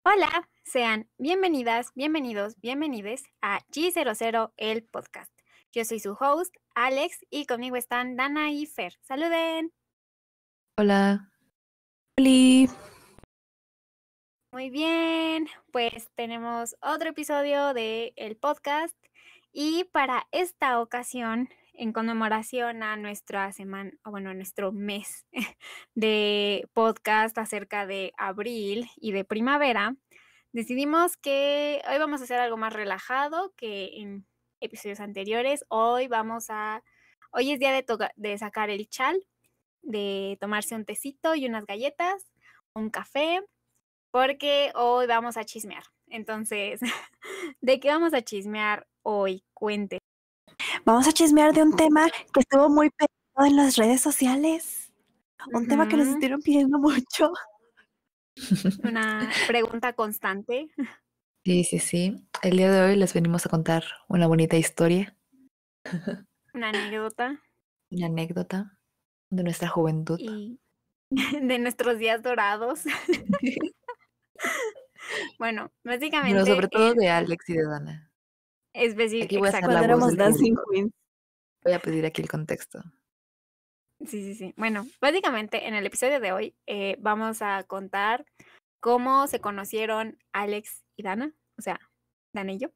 Hola, sean bienvenidas, bienvenidos, bienvenides a G00, el podcast. Yo soy su host, Alex, y conmigo están Dana y Fer. ¡Saluden! Hola. Oli. Muy bien, pues tenemos otro episodio del podcast y para esta ocasión, en conmemoración a nuestra semana, a nuestro mes de podcast acerca de abril y de primavera, decidimos que hoy vamos a hacer algo más relajado que en episodios anteriores. Hoy es día de sacar el chal, de tomarse un tecito y unas galletas, un café, porque hoy vamos a chismear. Entonces, ¿de qué vamos a chismear hoy? Cuente. Vamos a chismear de un tema que estuvo muy pegado en las redes sociales. Un tema que nos estuvieron pidiendo mucho. Una pregunta constante. Sí. El día de hoy les venimos a contar una bonita historia, Una anécdota. una anécdota de nuestra juventud. Y de nuestros días dorados. Bueno, básicamente. Pero sobre todo de Alex y de Dana. Aquí voy a hacer la Cuando voz éramos del Dancing público. Queens. Voy a pedir aquí el contexto. Sí. Bueno, básicamente en el episodio de hoy vamos a contar cómo se conocieron Alex y Dana. O sea, Dana y yo.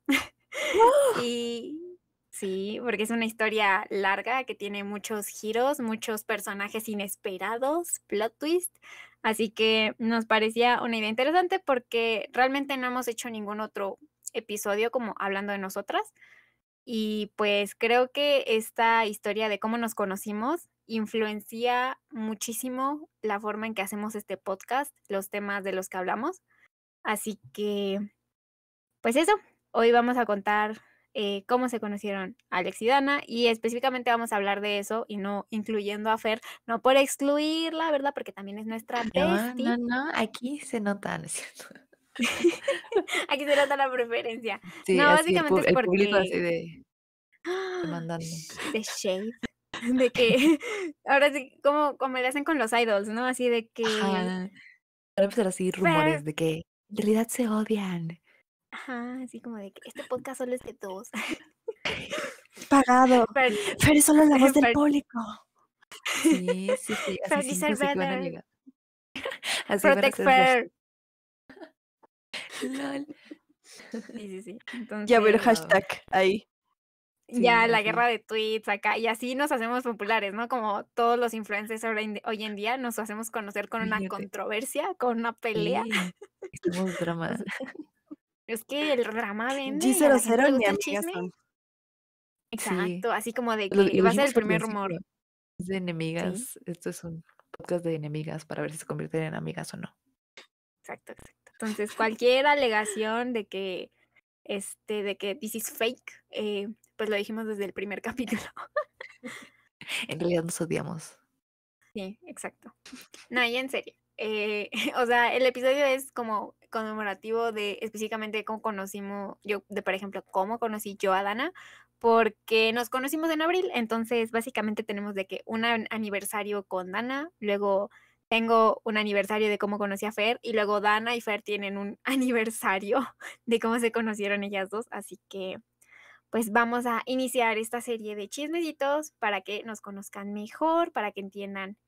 Y sí, porque es una historia larga que tiene muchos giros, muchos personajes inesperados, plot twist. Así que nos parecía una idea interesante porque realmente no hemos hecho ningún otro episodio como hablando de nosotras. Y pues creo que esta historia de cómo nos conocimos influencia muchísimo la forma en que hacemos este podcast, los temas de los que hablamos. Así que, pues eso, hoy vamos a contar cómo se conocieron Alex y Dana y específicamente vamos a hablar de eso y no incluyendo a Fer, no por excluirla, ¿verdad? Porque también es nuestra bestie. No, aquí se nota, ¿no es cierto? Aquí se nota la preferencia. Sí, No, así básicamente es el público porque... así de demandando. de shade, de que ahora sí, como le hacen con los idols, ¿no? Así de que Ajá. Para empezar así rumores de que en realidad se odian. ajá, así como de que este podcast solo es de dos. Pagado. Fer, Fer es solo la voz del Fer, público. Sí, así Fer siempre deserve sé que van a better. llegar. Así van a Protect ser los Fer. LOL. Sí. Entonces, Ya ver hashtag ahí. ya Sí, la así. guerra de tweets acá, y así nos hacemos populares, ¿no? Como todos los influencers hoy en día nos hacemos conocer con una Fíjate. controversia, con una pelea. Sí, hicimos O drama. sea, es que el drama vende y a la gente G00 le ni gusta el amigas chisme. son. Sí, Exacto, así como de lo que va a ser dijimos el al primer rumor. principio. Es de Sí, enemigas. Esto es un podcast de enemigas para ver si se convierten en amigas o no. exacto. Entonces, cualquier alegación de que this is fake, pues lo dijimos desde el primer capítulo. En realidad nos odiamos. Sí, exacto. No, y en serio. O sea, el episodio es como conmemorativo de específicamente cómo conocimos, por ejemplo, cómo conocí yo a Dana, porque nos conocimos en abril, entonces básicamente tenemos de que un aniversario con Dana, luego tengo un aniversario de cómo conocí a Fer, y luego Dana y Fer tienen un aniversario de cómo se conocieron ellas dos, así que pues vamos a iniciar esta serie de chismecitos para que nos conozcan mejor, para que entiendan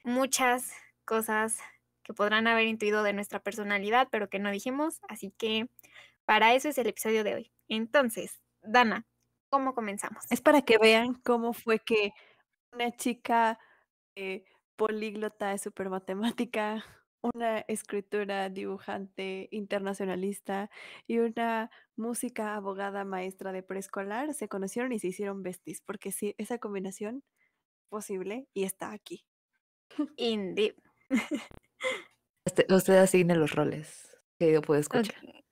muchas cosas que podrán haber intuido de nuestra personalidad, pero que no dijimos. Así que para eso es el episodio de hoy. Entonces, Dana, ¿cómo comenzamos? Es para que vean cómo fue que una chica políglota, súper matemática, una escritora, dibujante, internacionalista y una música, abogada, maestra de preescolar se conocieron y se hicieron besties, porque sí, esa combinación posible y está aquí. Indeed. Usted asigne los roles que yo puedo escuchar. Okay.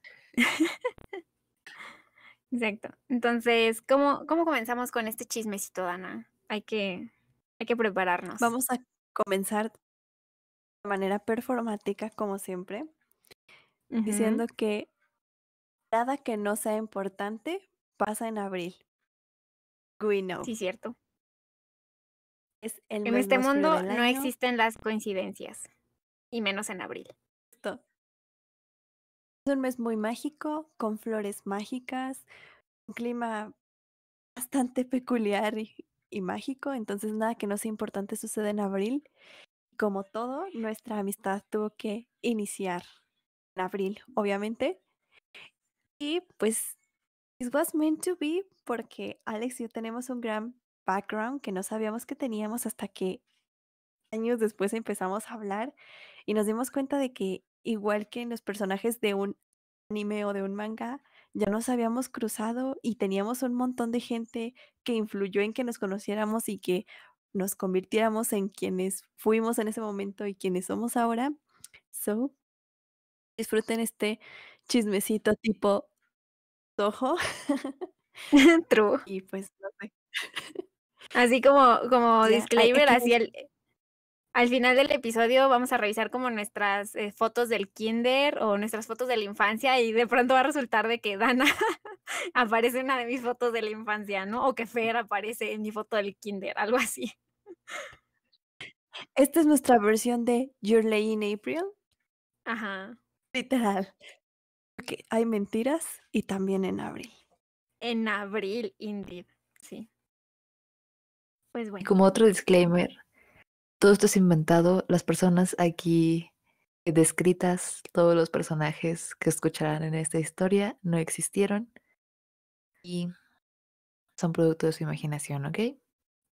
Exacto. Entonces, ¿cómo comenzamos con este chismecito, Dana? Hay que prepararnos. Vamos a comenzar de manera performática, como siempre, diciendo que nada que no sea importante pasa en abril. We know. Sí, cierto. Es el En mes este más frío mundo del no año. existen las coincidencias, y menos en abril. Esto. Es un mes muy mágico, con flores mágicas, un clima bastante peculiar y mágico, entonces nada que no sea importante sucede en abril. Como todo, nuestra amistad tuvo que iniciar en abril, obviamente. Y pues, it was meant to be porque Alex y yo tenemos un gran background que no sabíamos que teníamos hasta que años después empezamos a hablar y nos dimos cuenta de que igual que en los personajes de un anime o de un manga, ya nos habíamos cruzado y teníamos un montón de gente que influyó en que nos conociéramos y que nos convirtiéramos en quienes fuimos en ese momento y quienes somos ahora. So, disfruten este chismecito tipo Toho True. y pues no sé, Así como ya disclaimer, aquí así al final del episodio vamos a revisar como nuestras fotos del kinder o nuestras fotos de la infancia y de pronto va a resultar de que Dana aparece en una de mis fotos de la infancia, ¿no? O que Fer aparece en mi foto del kinder, algo así. esta es nuestra versión de Your Lady in April, Ajá. literal. Porque hay mentiras y también en abril. En abril, indeed. Sí. Pues Y bueno. como otro disclaimer, todo esto es inventado. Las personas aquí descritas, todos los personajes que escucharán en esta historia no existieron y son producto de su imaginación, ¿ok?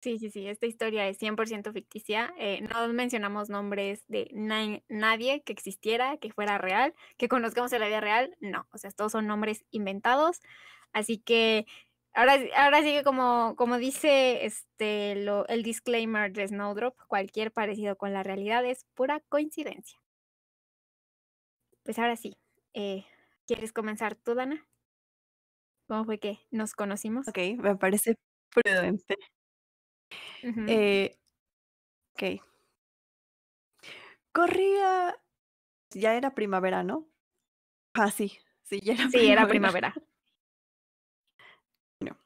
Sí, sí, sí, esta historia es 100% ficticia. No mencionamos nombres de nadie que existiera, que fuera real, que conozcamos en la vida real. No, o sea, todos son nombres inventados. Así que ahora sí que como dice el disclaimer de Snowdrop, cualquier parecido con la realidad es pura coincidencia. Pues ahora sí, eh, ¿quieres comenzar tú, Dana? ¿Cómo fue que nos conocimos? Ok, me parece prudente. Ujú. Eh, ok. Corría, ya era primavera, ¿no? Ah, sí, sí, ya era Sí, era primavera. primavera. Bueno,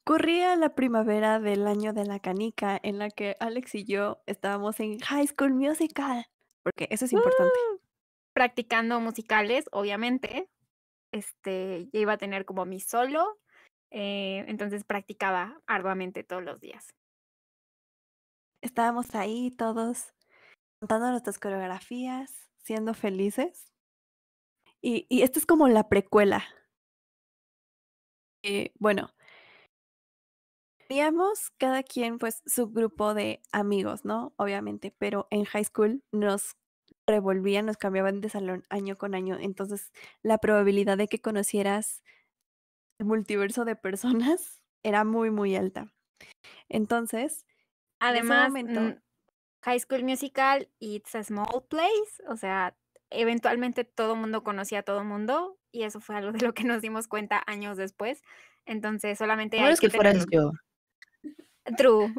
corría la primavera del año de la canica en la que Alex y yo estábamos en High School Musical, porque eso es importante. Practicando musicales, obviamente. Ya iba a tener como mi solo, entonces practicaba arduamente todos los días. Estábamos ahí todos contando nuestras coreografías, siendo felices. Y esta es como la precuela. Bueno, teníamos cada quien pues su grupo de amigos, ¿no? Obviamente, pero en high school nos revolvían, nos cambiaban de salón año con año. Entonces, la probabilidad de que conocieras el multiverso de personas era muy, muy alta. Entonces, en ese Además, momento, High School Musical, It's a Small Place, o sea, eventualmente todo mundo conocía a todo mundo y eso fue algo de lo que nos dimos cuenta años después. Entonces, solamente A hay menos que que fueras tenerlo. yo, True.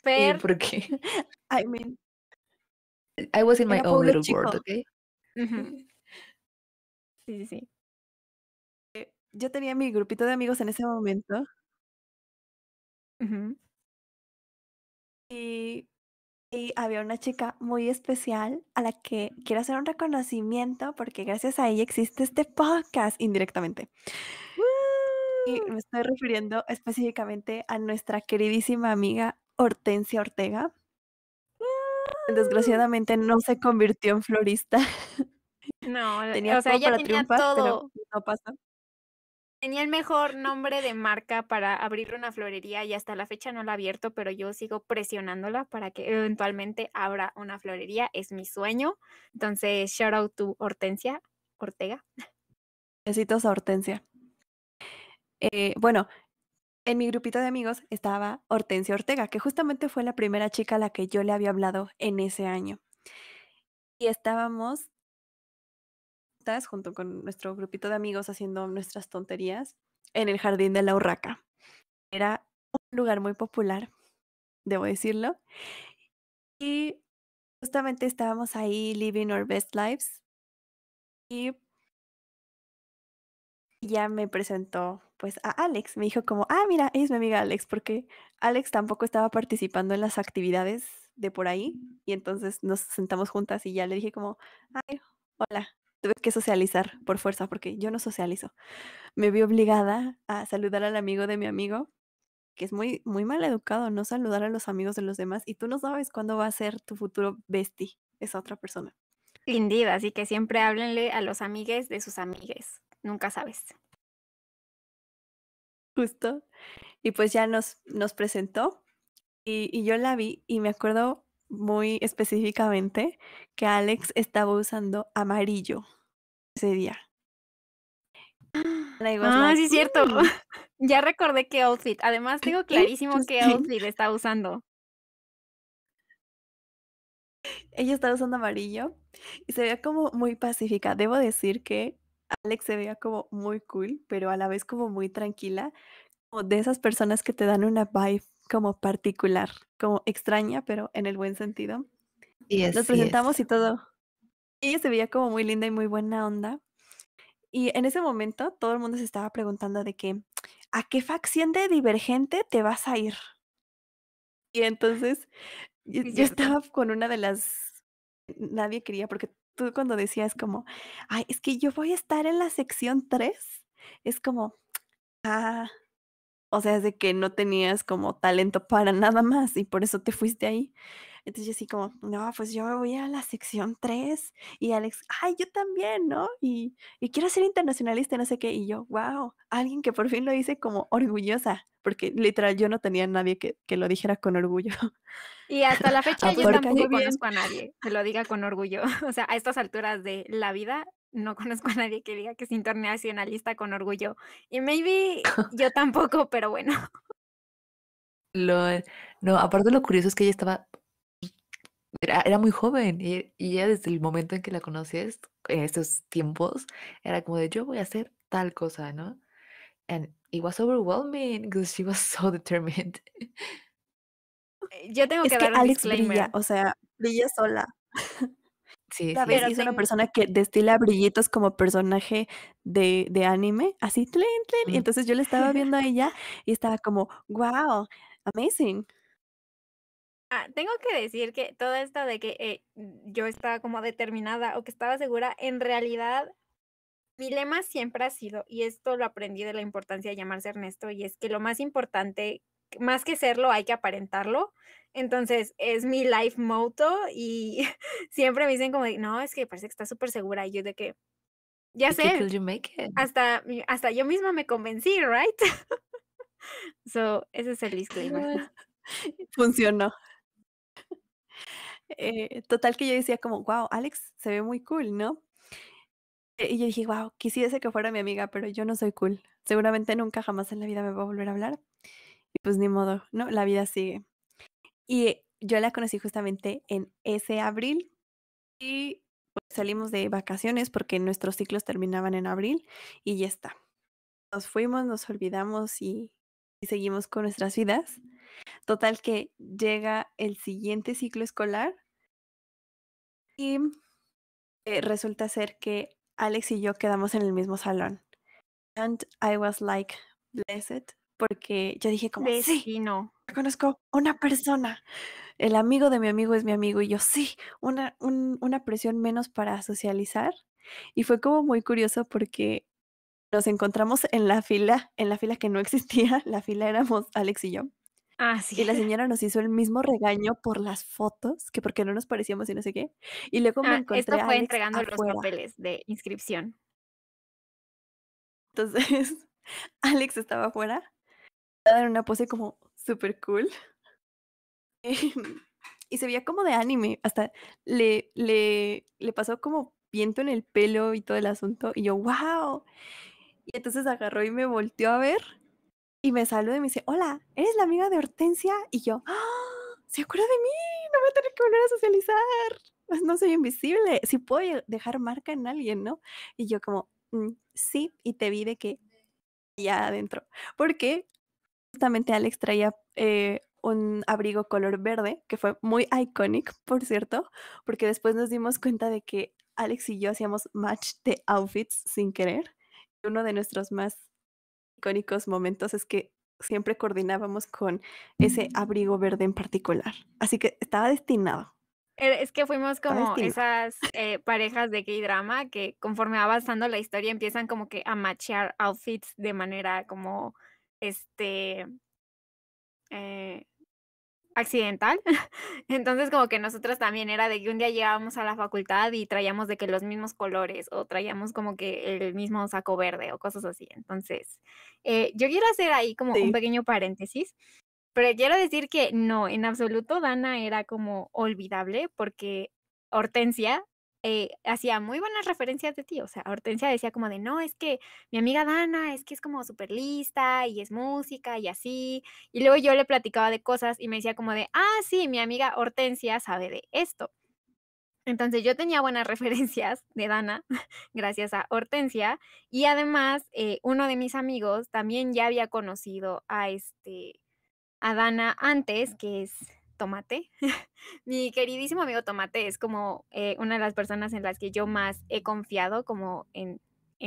Fer, porque I mean, I was in my era own pueblo little world, chico. ¿ok? ujú, sí, sí, sí. Yo tenía mi grupito de amigos en ese momento Ujú. y Y había una chica muy especial a la que quiero hacer un reconocimiento porque gracias a ella existe este podcast indirectamente. Y ¡Woo! me estoy refiriendo específicamente a nuestra queridísima amiga Hortensia Ortega. ¡Woo! Desgraciadamente no se convirtió en florista. No, Tenía o sea, todo ya para tenía triunfar, pero todo. no pasó. Tenía el mejor nombre de marca para abrir una florería y hasta la fecha no la ha abierto, pero yo sigo presionándola para que eventualmente abra una florería. Es mi sueño. Entonces, shout out to Hortensia Ortega. Besitos a Hortensia. Bueno, en mi grupito de amigos estaba Hortensia Ortega, que justamente fue la primera chica a la que yo le había hablado en ese año. Y estábamos junto con nuestro grupito de amigos haciendo nuestras tonterías en el jardín de la Urraca. Era un lugar muy popular, debo decirlo. Y justamente estábamos ahí living our best lives y ella me presentó pues a Alex. Me dijo como, mira, ella es mi amiga Alex, porque Alex tampoco estaba participando en las actividades de por ahí. Y entonces nos sentamos juntas y ya le dije como, ay, hola. Tuve que socializar por fuerza porque yo no socializo. Me vi obligada a saludar al amigo de mi amigo, que es muy, muy mal educado no saludar a los amigos de los demás y tú no sabes cuándo va a ser tu futuro bestie, esa otra persona. Linda, así que siempre háblenle a los amigues de sus amigues. Nunca sabes. Justo. Y pues ya nos presentó y yo la vi y me acuerdo muy específicamente que Alex estaba usando amarillo ese día. And I was Ah, like, sí, es cierto. Ya recordé qué outfit. Además, tengo clarísimo qué interesting. outfit está usando. Ella estaba usando amarillo y se veía como muy pacífica. Debo decir que Alex se veía como muy cool, pero a la vez como muy tranquila, como de esas personas que te dan una vibe como particular, como extraña, pero en el buen sentido. Sí es, Nos sí presentamos es. y todo. Ella se veía como muy linda y muy buena onda. Y en ese momento todo el mundo se estaba preguntando de que, ¿a qué facción de Divergente te vas a ir? Y entonces yo Sí, es yo cierto. estaba con una de las nadie quería, porque tú cuando decías como: "Ay, es que yo voy a estar en la sección 3", es como, ah, o sea, es de que no tenías como talento para nada más y por eso te fuiste ahí. Entonces yo así como, no, pues yo me voy a la sección 3 y Alex, ay, yo también, ¿no? Y quiero ser internacionalista, no sé qué. Y yo, wow, alguien que por fin lo hice como orgullosa, porque literal yo no tenía nadie que lo dijera con orgullo. Y hasta la fecha Pues yo me Aparte, cae tampoco bien. conozco a nadie que lo diga con orgullo. O sea, a estas alturas de la vida, no conozco a nadie que diga que es internacionalista con orgullo. Y maybe yo tampoco, pero bueno. no, aparte lo curioso es que ella estaba, era muy joven y ella desde el momento en que la conoces, en estos tiempos, era como de yo voy a hacer tal cosa, ¿no? And it was overwhelming because she was so determined. Yo tengo Es que que dar un Alex brilla, disclaimer, o sea, brilla sola. Sí, La ves sí. pero y es una ten persona que destila brillitos como personaje de anime, así, tlin, tlin. Y Mm. entonces yo le estaba viendo a ella y estaba como, wow, amazing. tengo que decir que todo esto de que, yo estaba como determinada o que estaba segura, en realidad, mi lema siempre ha sido, y esto lo aprendí de la importancia de llamarse Ernesto, y es que lo más importante, más que serlo, hay que aparentarlo. Entonces, es mi life motto y siempre me dicen como de: "No, es que parece que estás súper segura", y yo de que: "Ya Fake it sé, till you make it. hasta yo misma me convencí", right? So, ese es el disclaimer. What? Funcionó. Total que yo decía como, wow, Alex se ve muy cool, ¿no? Y yo dije, wow, quisiese que fuera mi amiga, pero yo no soy cool. Seguramente nunca jamás en la vida me va a volver a hablar. Y pues ni modo, ¿no? La vida sigue. Y yo la conocí justamente en ese abril y pues, salimos de vacaciones porque nuestros ciclos terminaban en abril y ya está. Nos fuimos, nos olvidamos y seguimos con nuestras vidas. Total que llega el siguiente ciclo escolar y resulta ser que Alex y yo quedamos en el mismo salón. And I was like blessed porque yo dije como, sí, Destino. conozco una persona. El amigo de mi amigo es mi amigo y yo sí, una presión menos para socializar. Y fue como muy curioso porque nos encontramos en la fila que no existía, la fila éramos Alex y yo. Ah, sí. Y la señora nos hizo el mismo regaño por las fotos, que porque no nos parecíamos y no sé qué. Y luego me Esto encontré a fue Alex entregando los afuera. papeles de inscripción. Entonces, Alex estaba afuera, en una pose como súper cool. Y se veía como de anime, hasta le pasó como viento en el pelo y todo el asunto, y yo, ¡wow! Y entonces agarró y me volteó a ver, y me saluda y me dice: "Hola, ¿eres la amiga de Hortensia?". Y yo, ¡ah! ¡Se acuerda de mí! No voy a tener que volver a socializar. Pues no soy invisible, sí puedo dejar marca en alguien, ¿no? Y yo como, sí, y te vi de que allá adentro. Porque justamente Alex traía, un abrigo color verde, que fue muy iconic, por cierto, porque después nos dimos cuenta de que Alex y yo hacíamos match de outfits sin querer. Uno de nuestros más icónicos momentos es que siempre coordinábamos con ese abrigo verde en particular. Así que estaba destinado, Es que fuimos estaba como destinado. esas, parejas de K-drama que conforme va avanzando la historia empiezan como que a matchear outfits de manera como, este, eh, accidental. Entonces, como que nosotros también era de que un día llegábamos a la facultad y traíamos de que los mismos colores, o traíamos como que el mismo saco verde, o cosas así. Entonces, yo quiero hacer ahí como un Sí. pequeño paréntesis, pero quiero decir que no, en absoluto Dana era como olvidable, porque Hortensia, hacía muy buenas referencias de ti. O sea, Hortensia decía como de: "No, es que mi amiga Dana es que es como súper lista y es música y así". Y luego yo le platicaba de cosas y me decía como de: "Ah, sí, mi amiga Hortensia sabe de esto". Entonces, yo tenía buenas referencias de Dana gracias a Hortensia, y además, uno de mis amigos también ya había conocido a Dana antes, que es Tomate. Mi queridísimo amigo Tomate es como, una de las personas en las que yo más he confiado como en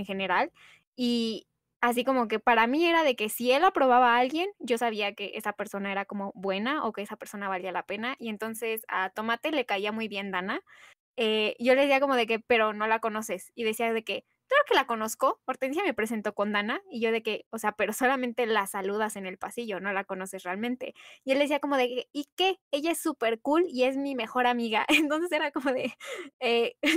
general, y así como que para mí era de que si él aprobaba a alguien, yo sabía que esa persona era como buena o que esa persona valía la pena, y entonces a Tomate le caía muy bien Dana. Yo le decía como de que: "Pero no la conoces", y decía de que: "Claro que la conozco, Hortensia me presentó con Dana", y yo de que: "O sea, pero solamente la saludas en el pasillo, no la conoces realmente". Y él decía como de que: "¿Y qué? Ella es súper cool y es mi mejor amiga". Entonces era como de,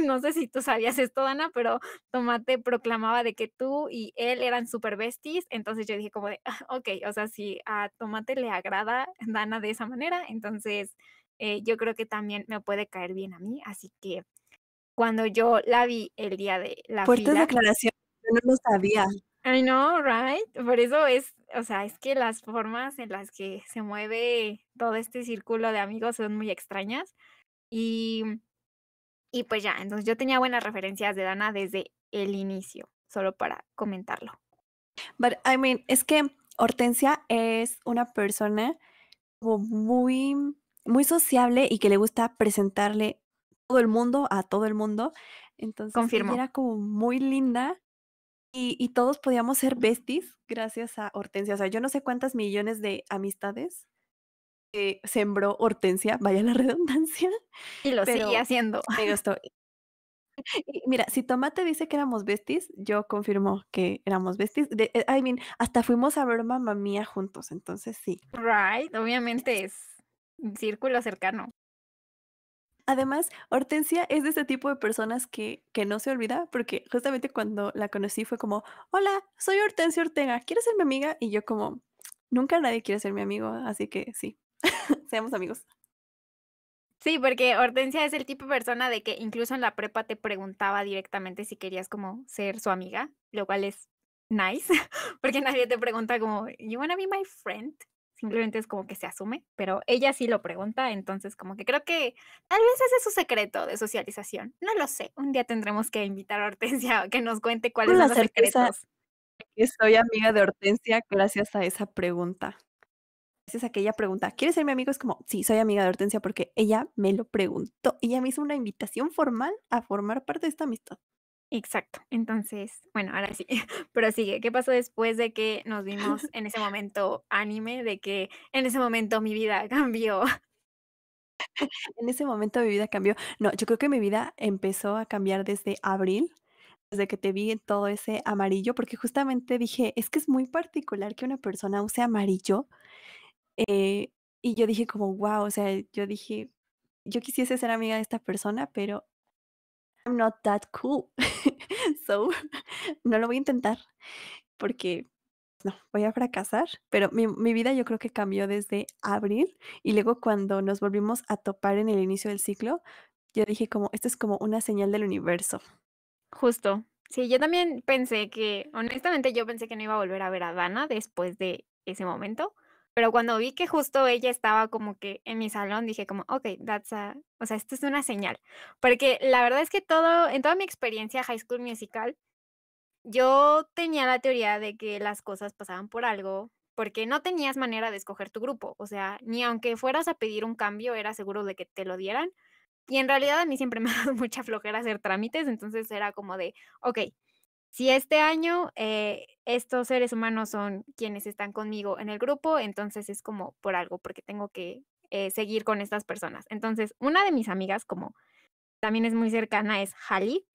no sé si tú sabías esto, Dana, pero Tomate proclamaba de que tú y él eran súper besties. Entonces yo dije como de: "Ah, okey, o sea, si a Tomate le agrada Dana de esa manera, entonces yo creo que también me puede caer bien a mí". Así que cuando yo la vi el día de la Fuertes fila, declaraciones, yo no lo sabía. I know, right? Por eso es, o sea, es que las formas en las que se mueve todo este círculo de amigos son muy extrañas. Y y pues ya, entonces yo tenía buenas referencias de Dana desde el inicio, solo para comentarlo. But, I mean, es que Hortensia es una persona como muy sociable y que le gusta presentarle todo el mundo a todo el mundo. Entonces, ella Confirmo. era como muy linda y todos podíamos ser besties gracias a Hortensia. O sea, yo no sé cuántas millones de amistades, sembró Hortensia, vaya la redundancia, Y lo sigue pero haciendo. me gustó. Y mira, si Tomate dice que éramos besties, yo confirmo que éramos besties. I mean, hasta fuimos a ver Mamma Mía juntos, entonces sí. Right, obviamente es un círculo cercano. Además, Hortensia es de ese tipo de personas que no se olvida, porque justamente cuando la conocí fue como: "Hola, soy Hortensia Ortega, ¿quieres ser mi amiga?". Y yo como: "Nunca nadie quiere ser mi amigo, así que sí, seamos amigos". Sí, porque Hortensia es el tipo de persona de que incluso en la prepa te preguntaba directamente si querías como ser su amiga, lo cual es nice, porque nadie te pregunta como: "You wanna be my friend?". Simplemente es como que se asume, pero ella sí lo pregunta, entonces como que creo que tal vez ese es su secreto de socialización. No lo sé, un día tendremos que invitar a Hortensia a que nos cuente cuáles Tengo son la los certeza secretos. que soy amiga de Hortensia gracias a esa pregunta. Gracias a que ella pregunta: "¿Quieres ser mi amigo?". Es como: "Sí, soy amiga de Hortensia", porque ella me lo preguntó. Ella me hizo una invitación formal a formar parte de esta amistad. Exacto. Entonces, bueno, ahora sí, prosigue. ¿Qué pasó después de que nos vimos en ese momento anime, de que en ese momento mi vida cambió? En ese momento mi vida cambió. No, yo creo que mi vida empezó a cambiar desde abril, desde que te vi en todo ese amarillo, porque justamente dije: "Es que es muy particular que una persona use amarillo", eh, y yo dije como: "Guau", o sea, yo dije: "Yo quisiese ser amiga de esta persona, pero I'm not that cool". So, no lo voy a intentar porque no, voy a fracasar, pero mi vida yo creo que cambió desde abril, y luego cuando nos volvimos a topar en el inicio del ciclo, yo dije como: "Esto es como una señal del universo". Justo. Sí, yo también pensé que, honestamente, yo pensé que no iba a volver a ver a Dana después de ese momento, pero cuando vi que justo ella estaba como que en mi salón, dije como: "Okey, that's a", o sea, esto es una señal. Porque la verdad es que en toda mi experiencia High School Musical, yo tenía la teoría de que las cosas pasaban por algo, porque no tenías manera de escoger tu grupo. O sea, ni aunque fueras a pedir un cambio, era seguro de que te lo dieran. Y en realidad a mí siempre me ha dado mucha flojera hacer trámites, entonces era como de, okey, si este año estos seres humanos son quienes están conmigo en el grupo, entonces es como por algo, porque tengo que seguir con estas personas. Entonces, una de mis amigas, como también es muy cercana, es Hali.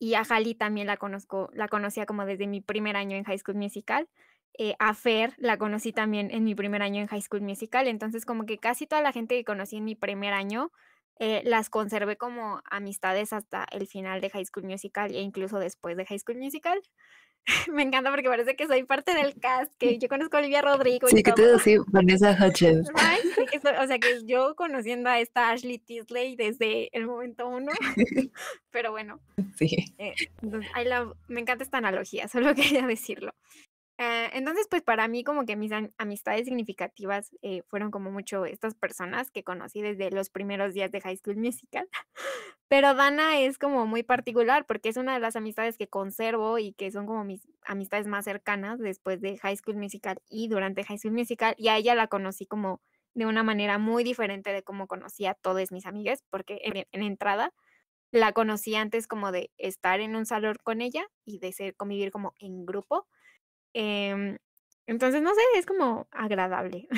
Y a Hali también la conocía como desde mi primer año en High School Musical. A Fer la conocí también en mi primer año en High School Musical. Entonces, como que casi toda la gente que conocí en mi primer año, las conservé como amistades hasta el final de High School Musical e incluso después de High School Musical. Me encanta porque parece que soy parte del cast, que yo conozco a Olivia Rodrigo y Sí, que te todo. decía Vanessa Hudgens. Right? Sí, o sea, que yo conociendo a esta Ashley Tisdale desde el momento uno, pero bueno. Sí. Entonces, me encanta esta analogía, solo quería decirlo. Entonces, pues para mí como que mis amistades significativas fueron como mucho estas personas que conocí desde los primeros días de High School Musical. Pero Dana es como muy particular porque es una de las amistades que conservo y que son como mis amistades más cercanas después de High School Musical y durante High School Musical. Y a ella la conocí como de una manera muy diferente de cómo conocí a todas mis amigas, porque en entrada la conocí antes como de estar en un salón con ella y de convivir como en grupo. Em, entonces, no sé, es como agradable.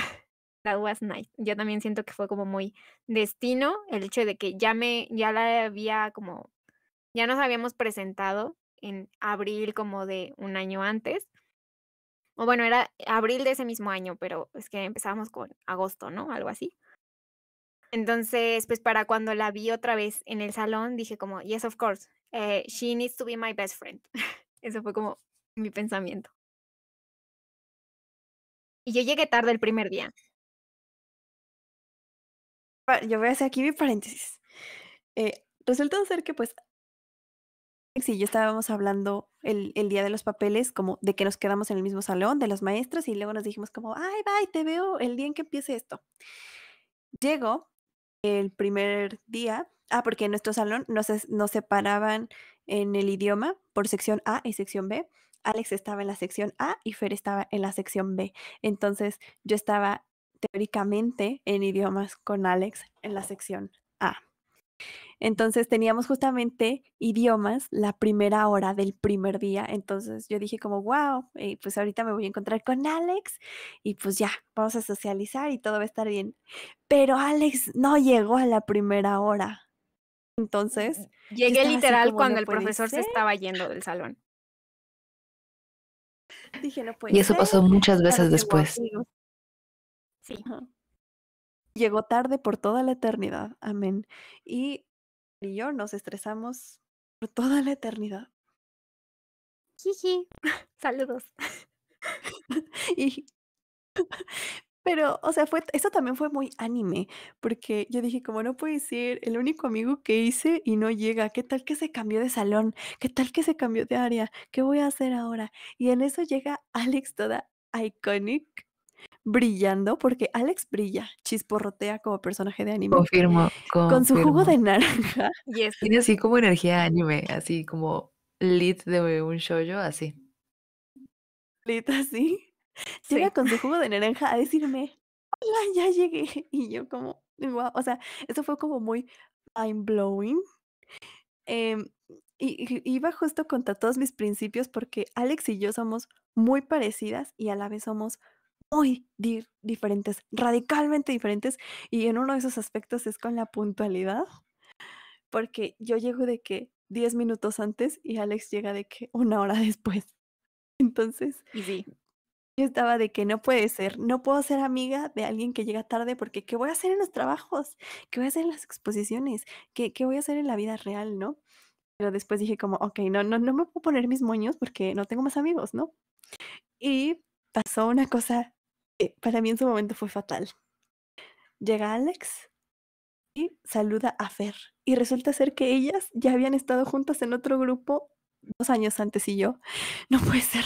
That was nice. Yo también siento que fue como muy destino el hecho de que ya la había como, ya nos habíamos presentado en abril como de un año antes. O bueno, era abril de ese mismo año, pero es que empezábamos con agosto, ¿no? Algo así. Entonces, pues para cuando la vi otra vez en el salón, dije como, yes, of course, she needs to be my best friend. Eso fue como mi pensamiento. Y yo llegué tarde el primer día. Yo voy a hacer aquí mi paréntesis. Resulta ser que pues Alex y yo estábamos hablando el día de los papeles, como de que nos quedamos en el mismo salón de los maestros y luego nos dijimos como, ay, bye, te veo el día en que empiece esto. Llego el primer día, porque en nuestro salón nos separaban en el idioma por sección A y sección B. Alex estaba en la sección A y Fer estaba en la sección B. Entonces yo estaba teóricamente en idiomas con Alex en la sección A. Entonces teníamos justamente idiomas la primera hora del primer día. Entonces yo dije como, wow, pues ahorita me voy a encontrar con Alex y pues ya, vamos a socializar y todo va a estar bien. Pero Alex no llegó a la primera hora. Entonces yo Llegué estaba así literal como, cuando no el puede profesor se ser. estaba yendo del salón. Dije, no puede Y eso ser. pasó muchas Ya no veces tengo después. amigos. Sí. Ajá. Llegó tarde por toda la eternidad. Amén. Y yo nos estresamos por toda la eternidad. Jiji. Saludos. Y pero, o sea, eso también fue muy anime, porque yo dije, como no puede ser el único amigo que hice y no llega, ¿qué tal que se cambió de salón? ¿Qué tal que se cambió de área? ¿Qué voy a hacer ahora? Y en eso llega Alex toda iconic, brillando, porque Alex brilla, chisporrotea como personaje de anime, Confirmo, con su jugo confirmo. de naranja, Yes. Tiene así como energía anime, así como lead de un shoujo, así. lita así, llega Sí. con su jugo de naranja a decirme, hola, ya llegué. Y yo como, wow, o sea, eso fue como muy mind blowing. Em, iba justo contra todos mis principios porque Alex y yo somos muy parecidas y a la vez somos muy diferentes, radicalmente diferentes. Y en uno de esos aspectos es con la puntualidad, porque yo llego de que 10 minutos antes y Alex llega de que una hora después. Entonces, Y sí. yo estaba de que no puede ser, no puedo ser amiga de alguien que llega tarde porque ¿qué voy a hacer en los trabajos? ¿Qué voy a hacer en las exposiciones? ¿Qué voy a hacer en la vida real, no? Pero después dije como, okey, no me puedo poner mis moños porque no tengo más amigos, ¿no? Y pasó una cosa que para mí en su momento fue fatal. Llega Alex y saluda a Fer, y resulta ser que ellas ya habían estado juntas en otro grupo 2 años antes, y yo, no puede ser,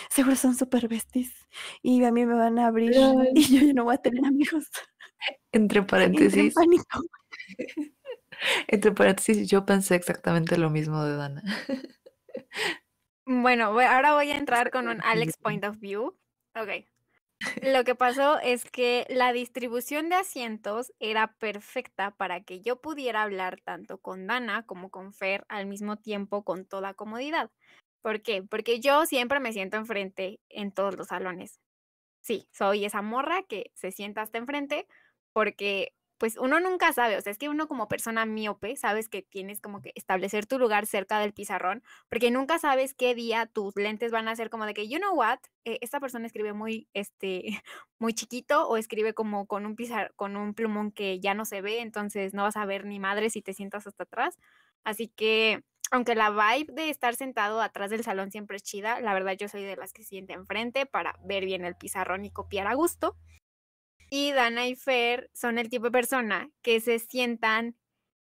seguro son super besties, y a mí me van a abrir, y yo ya no voy a tener amigos. Entre Entré en paréntesis, pánico. yo pensé exactamente lo mismo de Dana. Bueno, ahora voy a entrar con un Exactamente Alex igual. point of view. Ok. Lo que pasó es que la distribución de asientos era perfecta para que yo pudiera hablar tanto con Dana como con Fer al mismo tiempo con toda comodidad. ¿Por qué? Porque yo siempre me siento enfrente en todos los salones. Sí, soy esa morra que se sienta hasta enfrente porque, pues, uno nunca sabe, o sea, es que uno como persona miope, sabes que tienes como que establecer tu lugar cerca del pizarrón, porque nunca sabes qué día tus lentes van a ser como de que, you know what, esta persona escribe muy, muy chiquito o escribe como con con un plumón que ya no se ve, entonces no vas a ver ni madre si te sientas hasta atrás. Así que aunque la vibe de estar sentado atrás del salón siempre es chida, la verdad yo soy de las que se sienta enfrente para ver bien el pizarrón y copiar a gusto. Y Dana y Fer son el tipo de persona que se sientan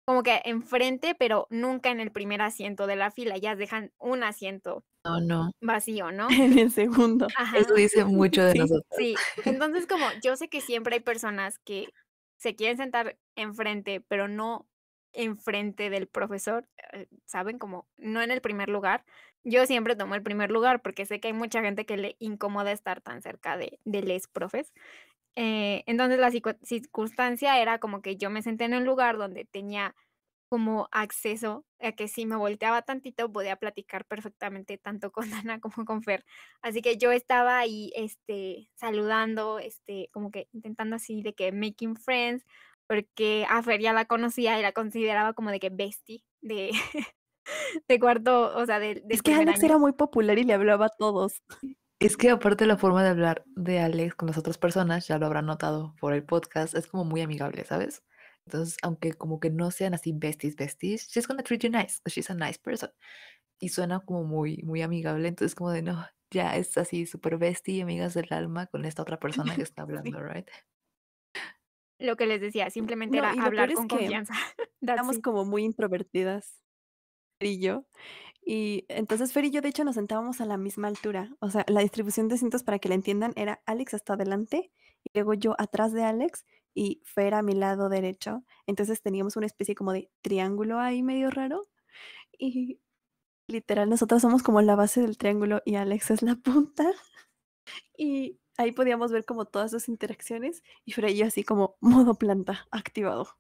como que enfrente, pero nunca en el primer asiento de la fila, ellas dejan un asiento No. vacío, ¿no? En el segundo. Eso Ajá, dice mucho de Sí. nosotros. sí. Entonces, como yo sé que siempre hay personas que se quieren sentar enfrente, pero no enfrente del profesor, ¿saben? Como no en el primer lugar. Yo siempre tomo el primer lugar porque sé que hay mucha gente que le incomoda estar tan cerca de les profes. Entonces la circunstancia era como que yo me senté en un lugar donde tenía como acceso a que si me volteaba tantito podía platicar perfectamente tanto con Dana como con Fer. Así que yo estaba ahí, saludando, como que intentando así de que making friends, porque a Fer ya la conocía y la consideraba como de que bestie de, de cuarto, o sea, del Es que primer Alex año. era muy popular y le hablaba a todos. Es que aparte la forma de hablar de Alex con las otras personas, ya lo habrán notado por el podcast, es como muy amigable, ¿sabes? Entonces, aunque como que no sean así besties, she's gonna treat you nice, 'cause she's a nice person. Y suena como muy amigable, entonces como de no, ya es así súper bestie, amigas del alma con esta otra persona que está Sí. hablando, right? Lo que les decía, simplemente No, era y lo peor hablar es con que confianza. That's éramos it. como muy introvertidas, Fer y yo. Y entonces Fer y yo, de hecho, nos sentábamos a la misma altura. O sea, la distribución de asientos, para que la entiendan, era Alex hasta adelante y luego yo atrás de Alex y Fer a mi lado derecho. Entonces teníamos una especie como de triángulo ahí medio raro. Y literal, nosotros somos como la base del triángulo y Alex es la punta. Y ahí podíamos ver como todas sus interacciones y Fer y yo así como modo planta activado.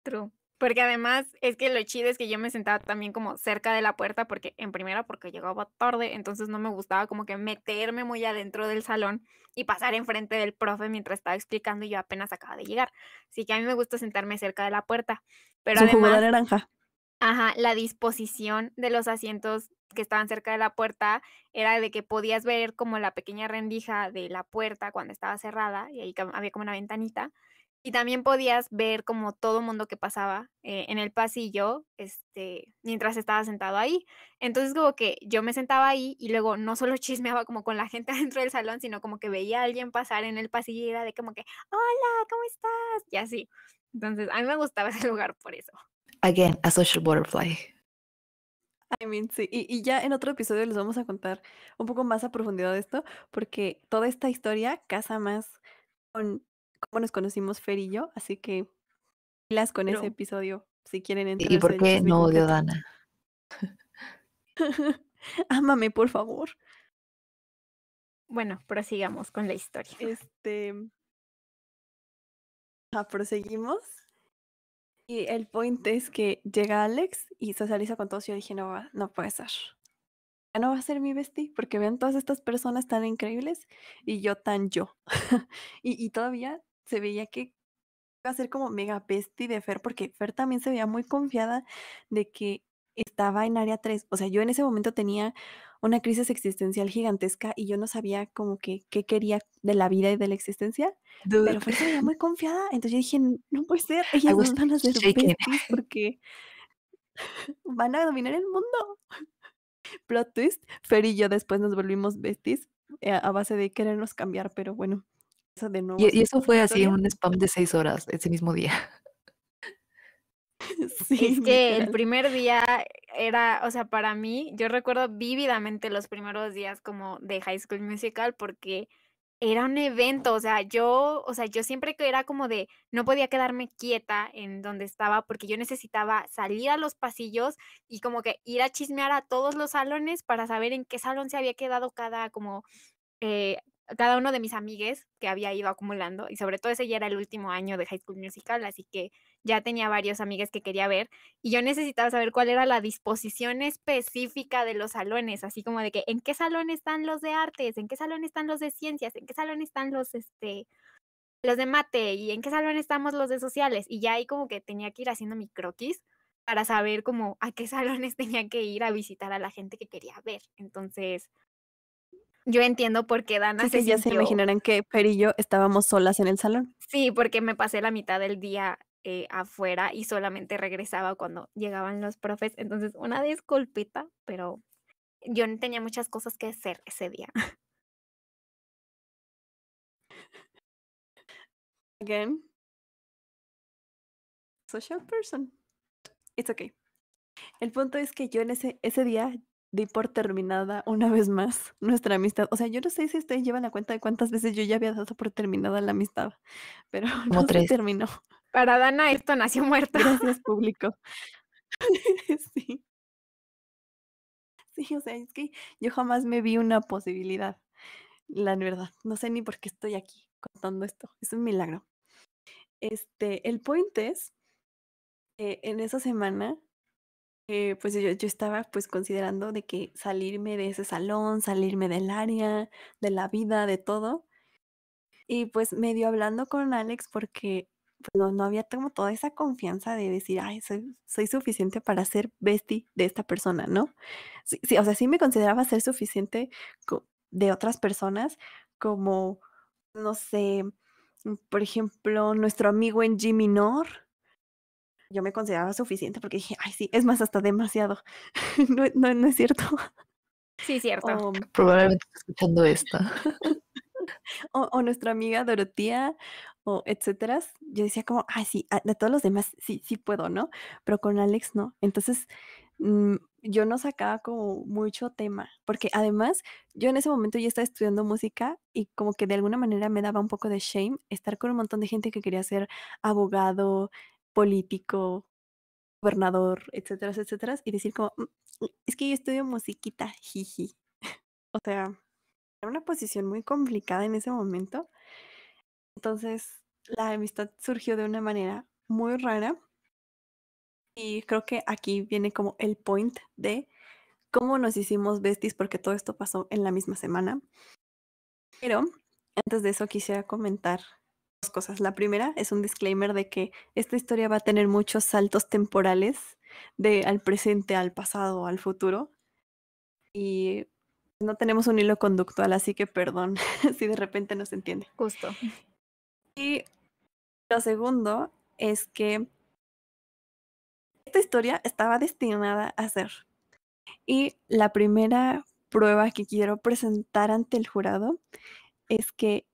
True. Porque además es que lo chido es que yo me sentaba también como cerca de la puerta porque en primera porque llegaba tarde, entonces no me gustaba como que meterme muy adentro del salón y pasar enfrente del profe mientras estaba explicando y yo apenas acaba de llegar. Así que a mí me gusta sentarme cerca de la puerta. Pero Su jugo de además, naranja. ajá, la disposición de los asientos que estaban cerca de la puerta era de que podías ver como la pequeña rendija de la puerta cuando estaba cerrada y ahí había como una ventanita. Y también podías ver como todo mundo que pasaba en el pasillo, mientras estaba sentado ahí. Entonces como que yo me sentaba ahí y luego no solo chismeaba como con la gente adentro del salón, sino como que veía a alguien pasar en el pasillo y era de como que, hola, ¿cómo estás? Y así. Entonces a mí me gustaba ese lugar por eso. Again, a social butterfly. I mean, sí. Y ya en otro episodio les vamos a contar un poco más a profundidad de esto, porque toda esta historia casa más con cómo nos conocimos Fer y yo, así que pilas con ese True. episodio si quieren ¿Y enterarse por del qué chisme no odio a completo. Dana? Ámame, por favor. Bueno, prosigamos con la historia. Este, proseguimos. Y el point es que llega Alex y socializa con todos. Y yo dije, no puede ser. Ya no va a ser mi bestie, porque vean todas estas personas tan increíbles y yo tan yo. Y todavía se veía que iba a ser como mega bestie de Fer, porque Fer también se veía muy confiada de que estaba en área 3. O sea, yo en ese momento tenía una crisis existencial gigantesca y yo no sabía como que qué quería de la vida y de la existencia, pero Dude, Fer se veía muy confiada. Entonces yo dije, no puede ser, I ellas was dos van a ser shaking. besties porque van a dominar el mundo. Plot twist, Fer y yo después nos volvimos besties a base de querernos cambiar, pero bueno, eso de nuevo es Y otra eso fue así historia. un spam de 6 horas ese mismo día. Sí, Es que el literal. primer día era, o sea, para mí, yo recuerdo vívidamente los primeros días como de High School Musical porque era un evento, o sea, yo siempre que era como de, no podía quedarme quieta en donde estaba porque yo necesitaba salir a los pasillos y como que ir a chismear a todos los salones para saber en qué salón se había quedado cada como cada uno de mis amigues que había ido acumulando, y sobre todo ese ya era el último año de High School Musical, así que ya tenía varios amigues que quería ver, y yo necesitaba saber cuál era la disposición específica de los salones, así como de que en qué salón están los de artes, en qué salón están los de ciencias, en qué salón están los de mate y en qué salón estamos los de sociales. Y ya ahí como que tenía que ir haciendo mi croquis para saber como a qué salones tenía que ir a visitar a la gente que quería ver. Entonces, yo entiendo por qué Dana Así se que ya se sintió. imaginarán que Fer y yo estábamos solas en el salón. Sí, porque me pasé la mitad del día afuera y solamente regresaba cuando llegaban los profes. Entonces, una disculpita, pero yo no tenía muchas cosas que hacer ese día. Again, social person. It's okay. El punto es que yo en ese día di por terminada una vez más nuestra amistad. O sea, yo no sé si ustedes llevan la cuenta de cuántas veces yo ya había dado por terminada la amistad, pero Como no se 3. terminó. Para Dana esto nació muerto. Gracias, público. Sí, sí, o sea, es que yo jamás me vi una posibilidad, la verdad. No sé ni por qué estoy aquí contando esto. Es un milagro. El point es, en esa semana, pues yo estaba pues considerando de que salirme de ese salón, salirme del área, de la vida, de todo. Y pues medio hablando con Alex porque pues, no había como toda esa confianza de decir, ay, soy suficiente para ser bestie de esta persona, ¿no? Sí, sí, o sea, sí me consideraba ser suficiente de otras personas, como, no sé, por ejemplo, nuestro amigo en G minor. Yo me consideraba suficiente porque dije, ay, sí, es más, hasta demasiado. No es cierto. Sí, cierto. O, Probablemente está escuchando esto. o nuestra amiga Dorotía, o etcétera. Yo decía como, ay, sí, de todos los demás sí puedo, ¿no? Pero con Alex no. Entonces, yo no sacaba como mucho tema, porque además yo en ese momento ya estaba estudiando música y como que de alguna manera me daba un poco de shame estar con un montón de gente que quería ser abogado, político, gobernador, etcétera, etcétera, y decir como, es que yo estudio musiquita, jiji. O sea, era una posición muy complicada en ese momento. Entonces, la amistad surgió de una manera muy rara y creo que aquí viene como el point de cómo nos hicimos besties porque todo esto pasó en la misma semana. Pero antes de eso quisiera comentar dos cosas. La primera es un disclaimer de que esta historia va a tener muchos saltos temporales de al presente, al pasado, al futuro. Y no tenemos un hilo conductual, así que perdón si de repente no se entiende. Justo. Y lo segundo es que esta historia estaba destinada a ser. Y la primera prueba que quiero presentar ante el jurado es que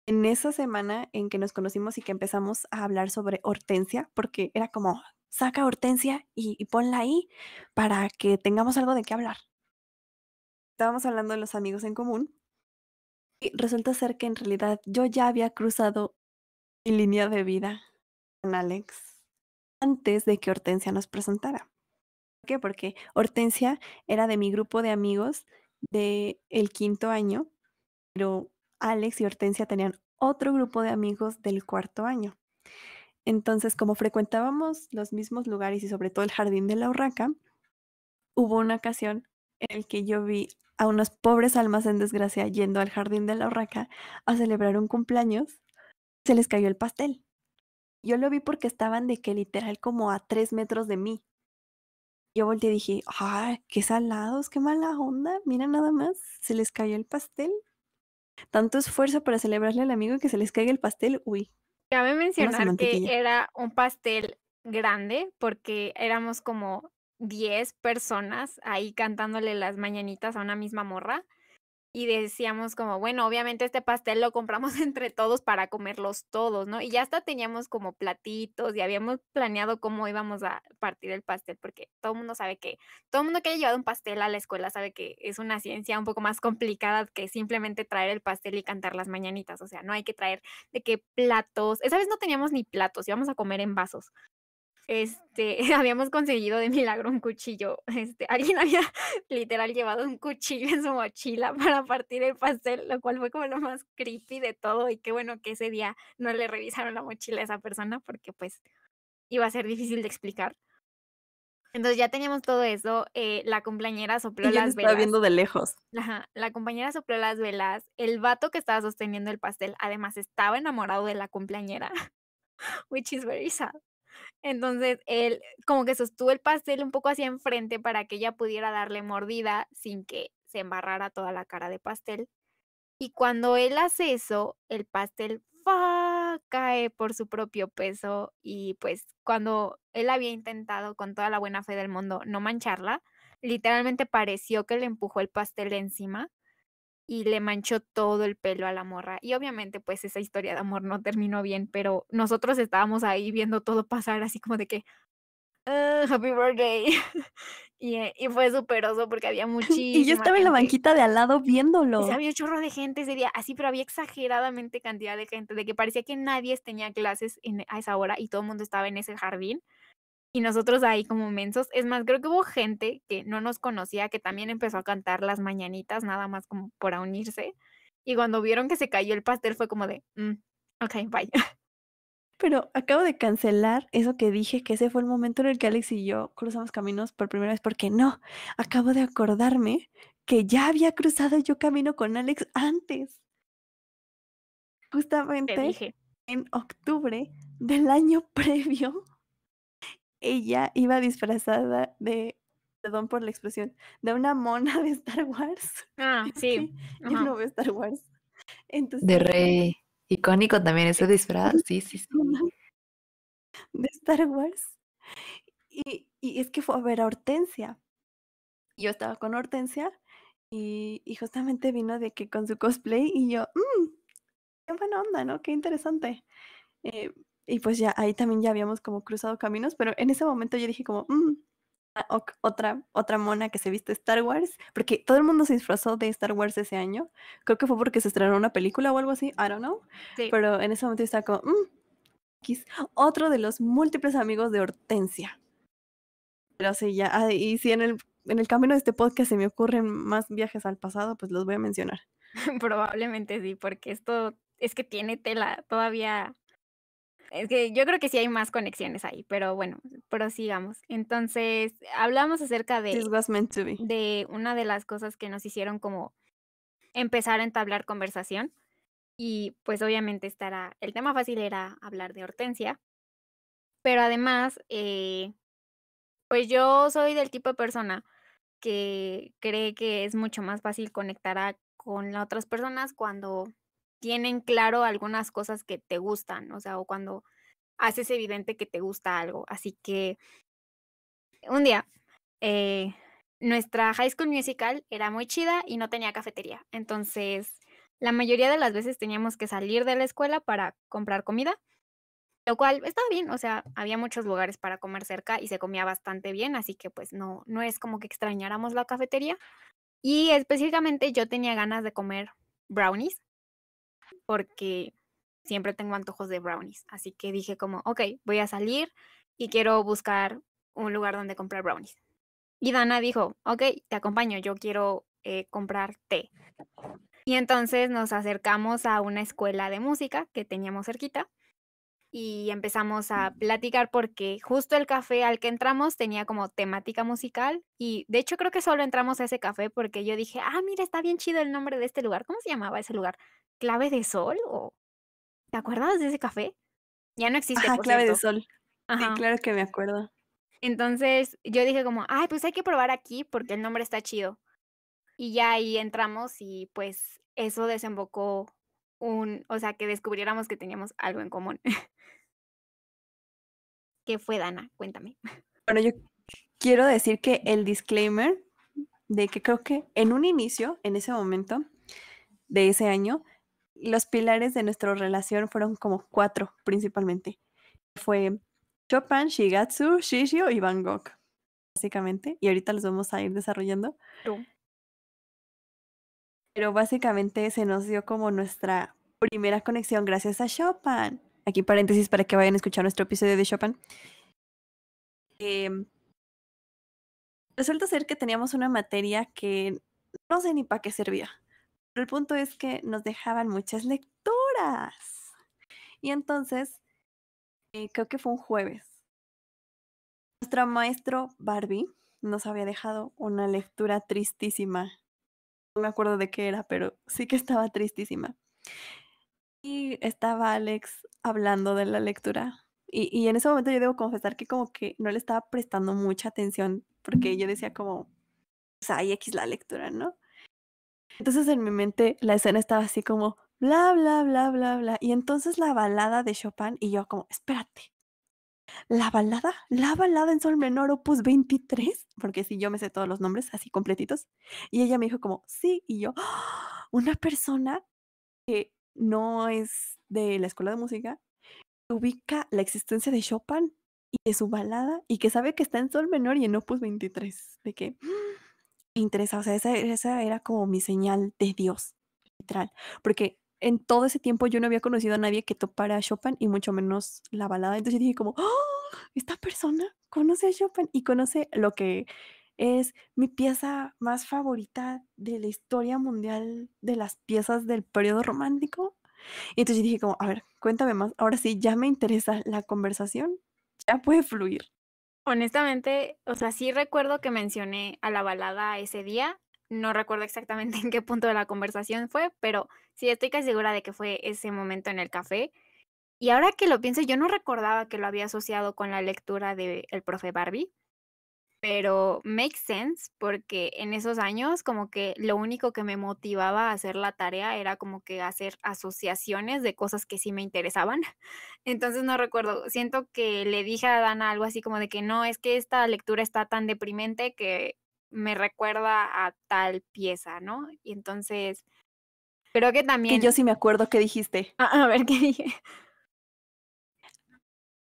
en esa semana en que nos conocimos y que empezamos a hablar sobre Hortensia, porque era como, saca Hortensia y ponla ahí para que tengamos algo de qué hablar. Estábamos hablando de los amigos en común y resulta ser que en realidad yo ya había cruzado mi línea de vida con Alex antes de que Hortensia nos presentara. ¿Por qué? Porque Hortensia era de mi grupo de amigos del quinto año, pero Alex y Hortensia tenían otro grupo de amigos del cuarto año. Entonces, como frecuentábamos los mismos lugares y sobre todo el jardín de la Urraca, hubo una ocasión en el que yo vi a unas pobres almas en desgracia yendo al jardín de la Urraca a celebrar un cumpleaños. Se les cayó el pastel. Yo lo vi porque estaban de que literal como a 3 metros de mí. Yo volteé y dije, ay, qué salados, qué mala onda. Mira nada más, se les cayó el pastel. Tanto esfuerzo para celebrarle al amigo y que se les caiga el pastel. Uy, Cabe manos y mencionar que mantequilla. era un pastel grande porque éramos como 10 personas ahí cantándole las mañanitas a una misma morra. Y decíamos como, bueno, obviamente este pastel lo compramos entre todos para comerlos todos, ¿no? Y ya hasta teníamos como platitos y habíamos planeado cómo íbamos a partir el pastel, porque todo el mundo sabe que, todo el mundo que haya llevado un pastel a la escuela sabe que es una ciencia un poco más complicada que simplemente traer el pastel y cantar las mañanitas. O sea, no hay que traer de qué platos. Esa vez no teníamos ni platos, íbamos a comer en vasos. habíamos conseguido de milagro un cuchillo. Alguien había literal llevado un cuchillo en su mochila para partir el pastel, lo cual fue como lo más creepy de todo, y qué bueno que ese día no le revisaron la mochila a esa persona porque, pues, iba a ser difícil de explicar. Entonces, ya teníamos todo eso, la cumpleañera sopló Y yo lo las estaba velas. viendo de lejos. Ajá, la compañera sopló las velas, el vato que estaba sosteniendo el pastel, además, estaba enamorado de la cumpleañera, which is very sad. Entonces, él como que sostuvo el pastel un poco hacia enfrente para que ella pudiera darle mordida sin que se embarrara toda la cara de pastel. Y cuando él hace eso, el pastel, ¡fa!, cae por su propio peso y, pues, cuando él había intentado con toda la buena fe del mundo no mancharla, literalmente pareció que le empujó el pastel de encima y le manchó todo el pelo a la morra. Y obviamente, pues, esa historia de amor no terminó bien, pero nosotros estábamos ahí viendo todo pasar así como de que, happy birthday. Y fue súper oso porque había Y yo muchísima estaba en la gente. banquita de al lado O sea, viéndolo. había un chorro de gente ese día, así, pero había exageradamente cantidad de gente, de que parecía que nadie tenía clases a esa hora y todo el mundo estaba en ese jardín. Y nosotros ahí como mensos. Es más, creo que hubo gente que no nos conocía, que también empezó a cantar las mañanitas, nada más como para unirse. Y cuando vieron que se cayó el pastel fue como de, okey, bye. Pero acabo de cancelar eso que dije, que ese fue el momento en el que Alex y yo cruzamos caminos por primera vez, porque no, acabo de acordarme que ya había cruzado yo camino con Alex antes, Te justamente dije. en octubre del año previo. Ella iba disfrazada de, perdón por la expresión, de una mona de Star Wars. Ah, Es sí, que yo ajá, no veo Star Wars. De Entonces, re icónico también ese disfraz. Sí, sí, una sí. de Star Wars. Y es que fue a ver a Hortensia. Yo estaba con Hortensia y justamente vino de que con su cosplay y yo, qué buena onda, ¿no? Qué interesante. Eh, y pues ya ahí también ya habíamos como cruzado caminos, pero en ese momento yo dije como, otra mona que se viste Star Wars, porque todo el mundo se disfrazó de Star Wars ese año. Creo que fue porque se estrenó una película o algo así, I don't know. sí. Pero en ese momento yo estaba como, X, otro de los múltiples amigos de Hortensia. Pero sí, ya, y si en el camino de este podcast se me ocurren más viajes al pasado, pues los voy a mencionar. Probablemente sí, porque esto es que tiene tela todavía. Es que yo creo que sí hay más conexiones ahí, pero bueno, prosigamos. Entonces, hablamos acerca This was meant to be. de una de las cosas que nos hicieron como empezar a entablar conversación y, pues, obviamente el tema fácil era hablar de Hortensia, pero además, pues, yo soy del tipo de persona que cree que es mucho más fácil conectar con las otras personas cuando tienen claro algunas cosas que te gustan, o sea, o cuando haces evidente que te gusta algo. Así que un día, eh, nuestra High School Musical era muy chida y no tenía cafetería. Entonces, la mayoría de las veces teníamos que salir de la escuela para comprar comida, lo cual estaba bien, o sea, había muchos lugares para comer cerca y se comía bastante bien, así que, pues, no es como que extrañáramos la cafetería. Y específicamente yo tenía ganas de comer brownies, porque siempre tengo antojos de brownies. Así que dije como, okey, voy a salir y quiero buscar un lugar donde comprar brownies. Y Dana dijo: "Okey, te acompaño, yo quiero, comprar té". Y entonces nos acercamos a una escuela de música que teníamos cerquita y empezamos a platicar porque justo el café al que entramos tenía como temática musical y, de hecho, creo que solo entramos a ese café porque yo dije: "Ah, mira, está bien chido el nombre de este lugar". ¿Cómo se llamaba ese lugar? ¿Clave de Sol o te acuerdas de ese café? Ya no existe, Ajá, por clave de cierto. sol. Sí, Ajá. claro que me acuerdo. Entonces, yo dije como: "Ay, pues hay que probar aquí porque el nombre está chido". Y ya ahí entramos y, pues, eso desembocó o sea, que descubriéramos que teníamos algo en común. ¿Qué fue, Dana? Cuéntame. Bueno, yo quiero decir que el disclaimer de que creo que en un inicio, en ese momento de ese año, los pilares de nuestra relación fueron como 4 principalmente. Fue Chopin, Shigatsu, Shishio y Van Gogh, básicamente, y ahorita los vamos a ir desarrollando. Tú. Pero básicamente se nos dio como nuestra primera conexión gracias a Chopin. Aquí paréntesis para que vayan a escuchar nuestro episodio de Chopin. em, resulta ser que teníamos una materia que no sé ni para qué servía. Pero el punto es que nos dejaban muchas lecturas. Y entonces, creo que fue un jueves. Nuestro maestro Barbie nos había dejado una lectura tristísima. No me acuerdo de qué era, pero sí que estaba tristísima. Y estaba Alex hablando de la lectura. Y en ese momento yo debo confesar que como que no le estaba prestando mucha atención porque yo decía como, o sea, hay X la lectura, ¿no? Entonces en mi mente la escena estaba así como bla, bla, bla, bla, bla. Y entonces la balada de Chopin y yo como, espérate, la balada en sol menor opus 23, porque sí, yo me sé todos los nombres así completitos. Y ella me dijo como, sí, y yo, ¡ah! Una persona que no es de la escuela de música, ubica la existencia de Chopin y de su balada y que sabe que está en sol menor y en opus 23, de que me interesa, o sea, esa era como mi señal de Dios, literal, porque en todo ese tiempo yo no había conocido a nadie que topara a Chopin y mucho menos la balada, entonces dije como, ¡oh! Esta persona conoce a Chopin y conoce lo que es mi pieza más favorita de la historia mundial de las piezas del periodo romántico. Y entonces dije como, a ver, cuéntame más, ahora sí, ya me interesa la conversación, ya puede fluir. Honestamente, o sea, sí recuerdo que mencioné a la balada ese día. No recuerdo exactamente en qué punto de la conversación fue, pero sí estoy casi segura de que fue ese momento en el café. Y ahora que lo pienso, yo no recordaba que lo había asociado con la lectura de El profe Barbie, pero makes sense porque en esos años como que lo único que me motivaba a hacer la tarea era como que hacer asociaciones de cosas que sí me interesaban. Entonces no recuerdo, siento que le dije a Dana algo así como de que no, es que esta lectura está tan deprimente que me recuerda a tal pieza, ¿no? Y entonces creo que Que yo también, sí me acuerdo que dijiste. a ver qué dije.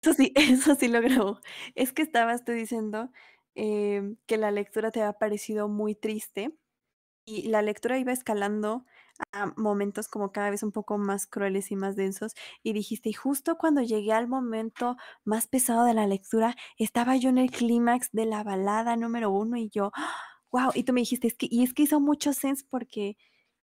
Eso sí, eso sí lo grabó. Es que estabas tú diciendo que la lectura te había parecido muy triste y la lectura iba escalando a momentos como cada vez un poco más crueles y más densos y dijiste, y justo cuando llegué al momento más pesado de la lectura, estaba yo en el clímax de la balada número 1 y yo, wow, y tú me dijiste, es que hizo mucho sense porque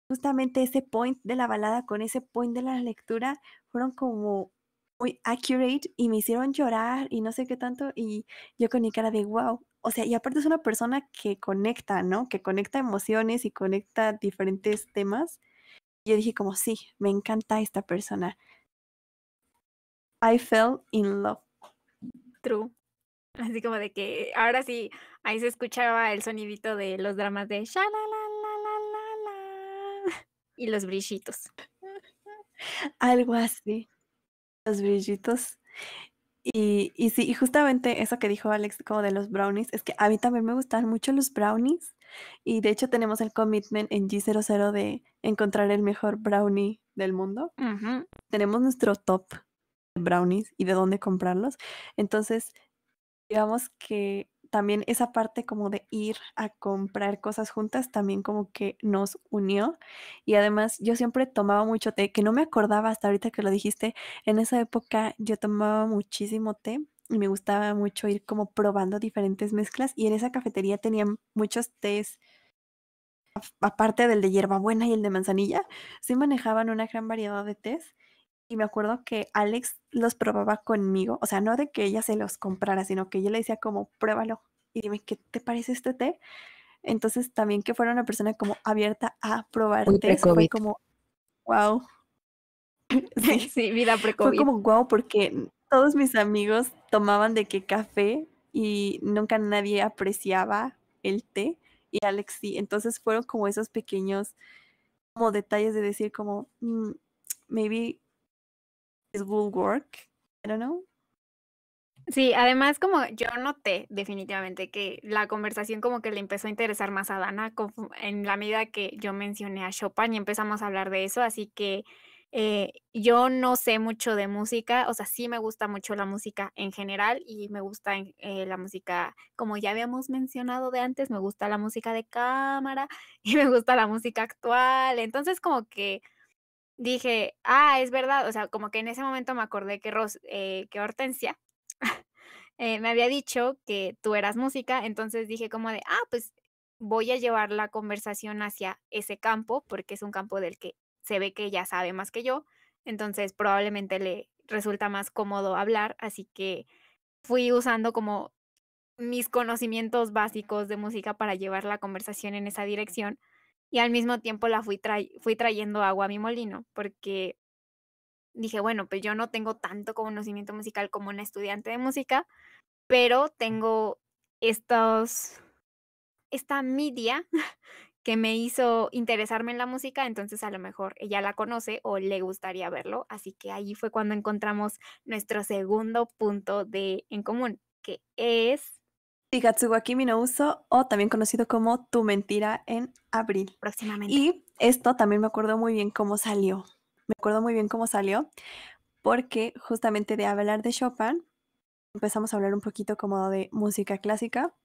justamente ese point de la balada con ese point de la lectura fueron como muy accurate y me hicieron llorar y no sé qué tanto y yo con mi cara de wow. O sea, y aparte es una persona que conecta, ¿no? Que conecta emociones y conecta diferentes temas. Y yo dije como, sí, me encanta esta persona. I fell in love. True. Así como de que ahora sí, ahí se escuchaba el sonidito de los dramas de sha la la la la la y los brillitos. Algo así. Los brillitos. Y sí, y justamente eso que dijo Alex como de los brownies, es que a mí también me gustan mucho los brownies y de hecho tenemos el commitment en G00 de encontrar el mejor brownie del mundo. Ujú. Tenemos nuestro top de brownies y de dónde comprarlos. Entonces, digamos que también esa parte como de ir a comprar cosas juntas también como que nos unió. Y además yo siempre tomaba mucho té, que no me acordaba hasta ahorita que lo dijiste. En esa época yo tomaba muchísimo té y me gustaba mucho ir como probando diferentes mezclas. Y en esa cafetería tenían muchos tés, aparte del de hierbabuena y el de manzanilla, sí manejaban una gran variedad de tés. Y me acuerdo que Alex los probaba conmigo, o sea, no de que ella se los comprara, sino que yo le decía como, pruébalo y dime, ¿qué te parece este té? Entonces también que fuera una persona como abierta a probar Muy tés, fue pre-COVID. como, wow, sí, Sí, vida fue pre-COVID. como wow porque todos mis amigos tomaban de que café y nunca nadie apreciaba el té y Alex sí, entonces fueron como esos pequeños como detalles de decir como, maybe this will work, I don't know. Sí, además como yo noté definitivamente que la conversación como que le empezó a interesar más a Dana en la medida que yo mencioné a Chopin y empezamos a hablar de eso, así que yo no sé mucho de música, o sea, sí me gusta mucho la música en general y me gusta la música, como ya habíamos mencionado de antes, me gusta la música de cámara y me gusta la música actual, entonces como que dije, es verdad, o sea, como que en ese momento me acordé que Hortensia me había dicho que tú eras música, entonces dije como de, pues voy a llevar la conversación hacia ese campo, porque es un campo del que se ve que ella sabe más que yo, entonces probablemente le resulta más cómodo hablar, así que fui usando como mis conocimientos básicos de música para llevar la conversación en esa dirección y al mismo tiempo la fui trayendo agua a mi molino, porque dije, bueno, pues yo no tengo tanto conocimiento musical como una estudiante de música, pero tengo estos esta media que me hizo interesarme en la música, entonces a lo mejor ella la conoce o le gustaría verlo, así que ahí fue cuando encontramos nuestro segundo punto de en común, que es Shigatsu wa Kimi no Uso, o también conocido como Tu mentira en abril. próximamente. Y esto también me acuerdo muy bien cómo salió. Me acuerdo muy bien cómo salió, porque justamente de hablar de Chopin, empezamos a hablar un poquito como de música clásica.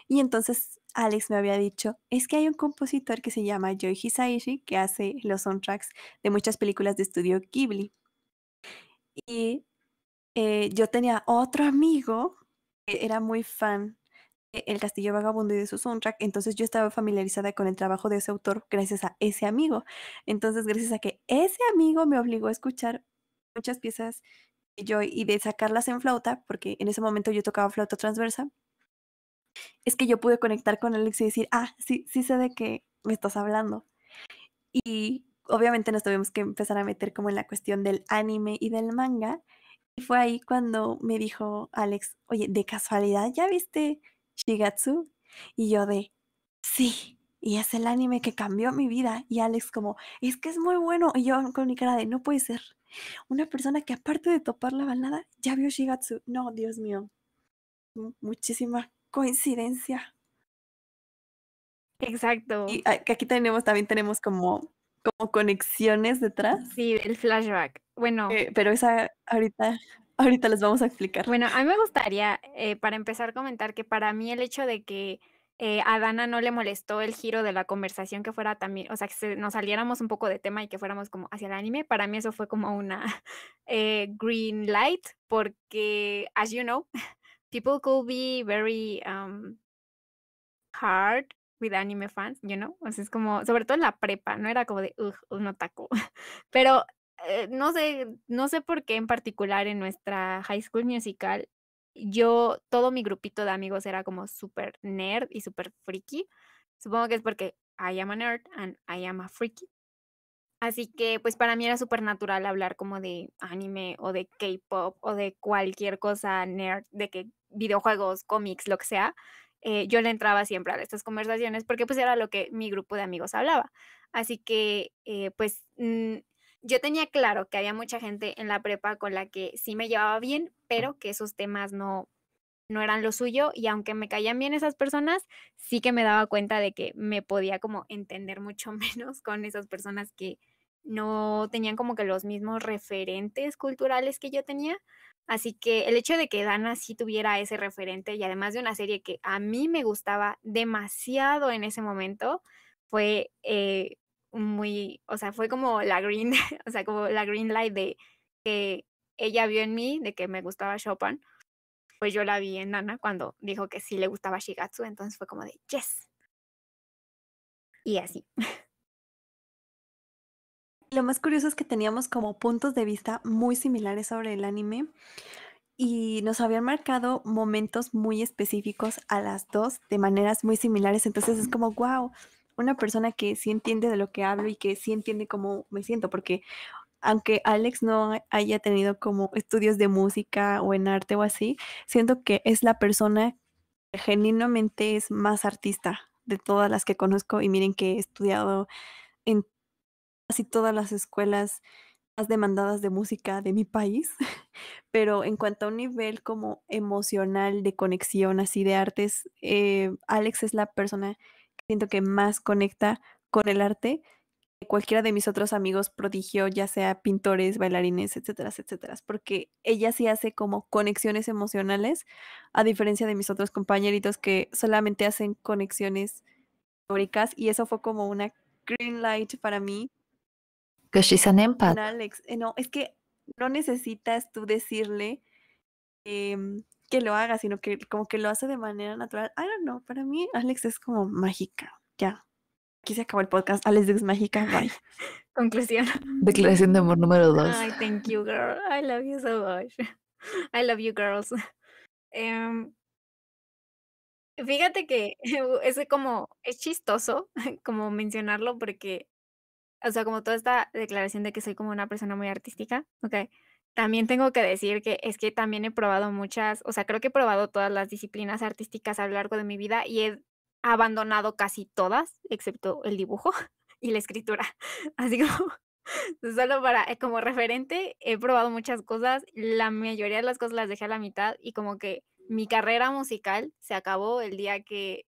Y entonces Alex me había dicho, es que hay un compositor que se llama Joe Hisaishi que hace los soundtracks de muchas películas de estudio Ghibli. Y yo tenía otro amigo que era muy fan de El Castillo Vagabundo y de su soundtrack, entonces yo estaba familiarizada con el trabajo de ese autor gracias a ese amigo. Entonces, gracias a que ese amigo me obligó a escuchar muchas piezas de Joy y de sacarlas en flauta, porque en ese momento yo tocaba flauta transversa, es que yo pude conectar con Alex y decir, sí, sí sé de qué me estás hablando. Y obviamente nos tuvimos que empezar a meter como en la cuestión del anime y del manga. Y fue ahí cuando me dijo Alex, oye, ¿de casualidad ya viste Shigatsu? Y yo de, sí, y es el anime que cambió mi vida. Y Alex como, es que es muy bueno. Y yo con mi cara de, no puede ser. Una persona que aparte de topar la balada, ya vio Shigatsu. No, Dios mío, muchísima coincidencia. Exacto. Y que aquí también tenemos como conexiones detrás, Sí, el flashback. Bueno, pero esa ahorita les vamos a explicar. bueno, a mí me gustaría, para empezar, comentar que para mí el hecho de que, a Dana no le molestó el giro de la conversación que fuera también, o sea, que nos saliéramos un poco de tema y que fuéramos como hacia el anime, para mí eso fue como una, green light, porque, as you know, people could be very, hard with anime fans, o sea, es como, sobre todo en la prepa, no era como de, un otaku. Pero, no sé por qué en particular en nuestra High School Musical, todo mi grupito de amigos era como súper nerd y súper friki. Supongo que es porque I am a nerd and I am a freaky. Así que, pues, para mí era súper natural hablar como de anime o de K-pop o de cualquier cosa nerd, de que videojuegos, cómics, lo que sea. Yo le entraba siempre a estas conversaciones porque, pues, era lo que mi grupo de amigos hablaba. Así que, pues, yo tenía claro que había mucha gente en la prepa con la que sí me llevaba bien, pero que esos temas no eran lo suyo, y aunque me caían bien esas personas, sí que me daba cuenta de que me podía como entender mucho menos con esas personas que no tenían como que los mismos referentes culturales que yo tenía. Así que el hecho de que Dana sí tuviera ese referente y además de una serie que a mí me gustaba demasiado en ese momento, fue, o sea, fue como la green, o sea, como la green light de que ella vio en mí, de que me gustaba Chopin, pues yo la vi en Nana cuando dijo que sí le gustaba Shigatsu, entonces fue como de yes. Y así. Lo más curioso es que teníamos como puntos de vista muy similares sobre el anime y nos habían marcado momentos muy específicos a las dos de maneras muy similares. Entonces es como, wow, una persona que sí entiende de lo que hablo y que sí entiende cómo me siento, porque aunque Alex no haya tenido como estudios de música o en arte o así, siento que es la persona que genuinamente es más artista de todas las que conozco y miren que he estudiado en casi todas las escuelas más demandadas de música de mi país, pero en cuanto a un nivel como emocional de conexión así de artes, Alex es la persona que siento que más conecta con el arte cualquiera de mis otros amigos prodigio, ya sea pintores, bailarines, etcétera, etcétera, porque ella sí hace como conexiones emocionales, a diferencia de mis otros compañeritos que solamente hacen conexiones teóricas, y eso fue como una green light para mí. Because she's an empath. Con Alex, no, es que no necesitas tú decirle que lo haga, sino que como que lo hace de manera natural. I don't know, para mí Alex es como mágica. Ya, aquí se acabó el podcast. Alex es mágica, bye. Conclusión. Declaración de amor número 2. Ay, thank you, girl. I love you so much. I love you, girls. Fíjate que es chistoso como mencionarlo porque, o sea, como toda esta declaración de que soy como una persona muy artística, okey. También tengo que decir que es que también he probado muchas, o sea, creo que he probado todas las disciplinas artísticas a lo largo de mi vida y he abandonado casi todas, excepto el dibujo y la escritura. Así como solo para como referente, he probado muchas cosas, la mayoría de las cosas las dejé a la mitad y como que mi carrera musical se acabó el día que,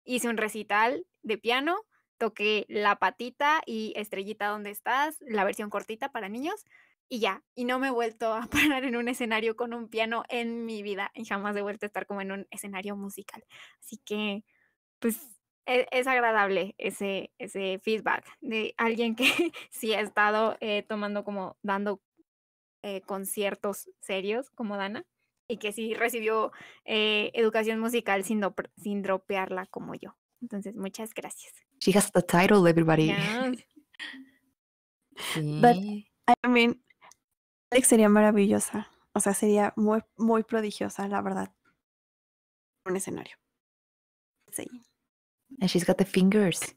hice un recital de piano, toqué La Patita y Estrellita, ¿dónde estás?, la versión cortita para niños, y ya, y no me he vuelto a parar en un escenario con un piano en mi vida, y jamás he vuelto a estar como en un escenario musical. Así que, pues, es agradable ese feedback de alguien que sí ha estado, tomando como dando, conciertos serios como Dana, y que sí recibió, educación musical sin dropearla como yo. Entonces, muchas gracias. She has the title, everybody. Yes. But, Sí. I mean, Alex sería maravillosa. O sea, sería muy, muy prodigiosa, la verdad. Un escenario. Sí. And she's got the fingers.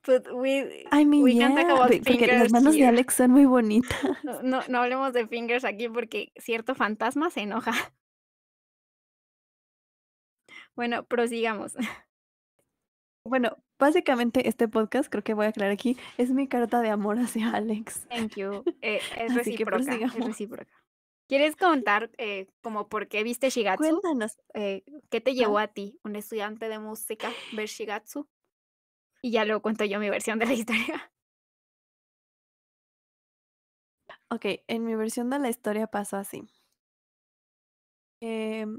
But we I mean, we can't talk yeah, about porque las fingers manos de here. Alex son muy bonitas. No hablemos de fingers aquí porque cierto fantasma se enoja. Bueno, prosigamos. Bueno, básicamente este podcast, creo que voy a aclarar aquí, es mi carta de amor hacia Alex. Thank you. Es Así que recíproca, es prosigamos. recíproca. ¿Quieres contar, como por qué viste Shigatsu? Cuéntanos. ¿Qué te Ajá. llevó a ti, un estudiante de música, ver Shigatsu? Y ya luego cuento yo mi versión de la historia. Ok, en mi versión de la historia pasó así. Yo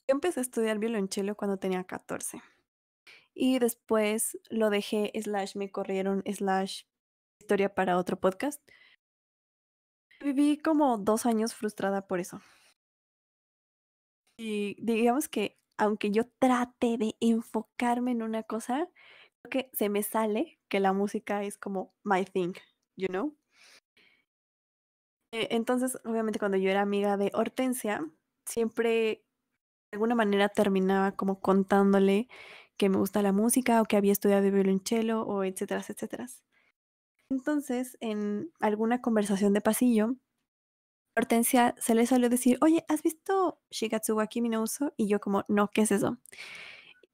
empecé a estudiar violonchelo cuando tenía 14. Y después lo dejé, me corrieron, historia para otro podcast. Viví como 2 años frustrada por eso. Y digamos que aunque yo trate de enfocarme en una cosa, creo que se me sale que la música es como my thing, you know? Entonces, obviamente, cuando yo era amiga de Hortensia, siempre de alguna manera terminaba como contándole que me gusta la música o que había estudiado violonchelo o etcétera, etcétera. Entonces, en alguna conversación de pasillo, Hortensia se le salió decir, oye, ¿has visto Shigatsu wa Kimi no Uso? Y yo como, no, ¿qué es eso?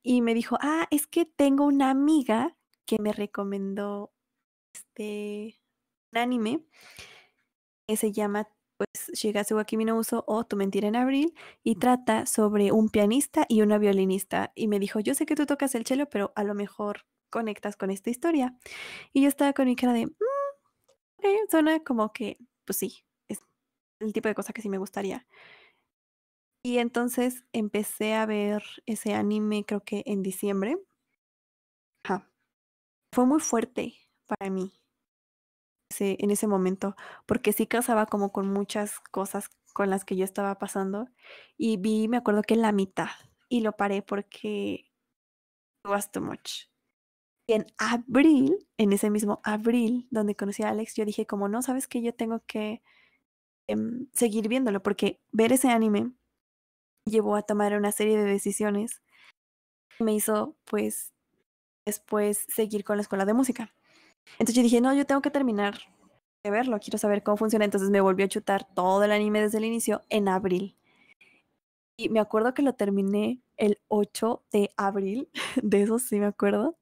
Y me dijo, es que tengo una amiga que me recomendó un anime que se llama pues Shigatsu wa Kimi no Uso o Tu mentira en abril y trata sobre un pianista y una violinista. Y me dijo, yo sé que tú tocas el cello, pero a lo mejor conectas con esta historia. Y yo estaba con mi cara de, ok, suena como que, pues sí, es el tipo de cosa que sí me gustaría. Y entonces empecé a ver ese anime creo que en diciembre. Ajá. Fue muy fuerte para mí en ese momento, porque sí casaba como con muchas cosas con las que yo estaba pasando y me acuerdo que la mitad y lo paré porque it was too much. Y en abril, en ese mismo abril donde conocí a Alex, yo dije como no, ¿sabes qué? Yo tengo que seguir viéndolo porque ver ese anime llevó a tomar una serie de decisiones que me hizo pues después seguir con la escuela de música. Entonces yo dije, no, yo tengo que terminar de verlo, quiero saber cómo funciona. Entonces me volví a chutar todo el anime desde el inicio en abril. Y me acuerdo que lo terminé el 8 de abril, de eso sí me acuerdo.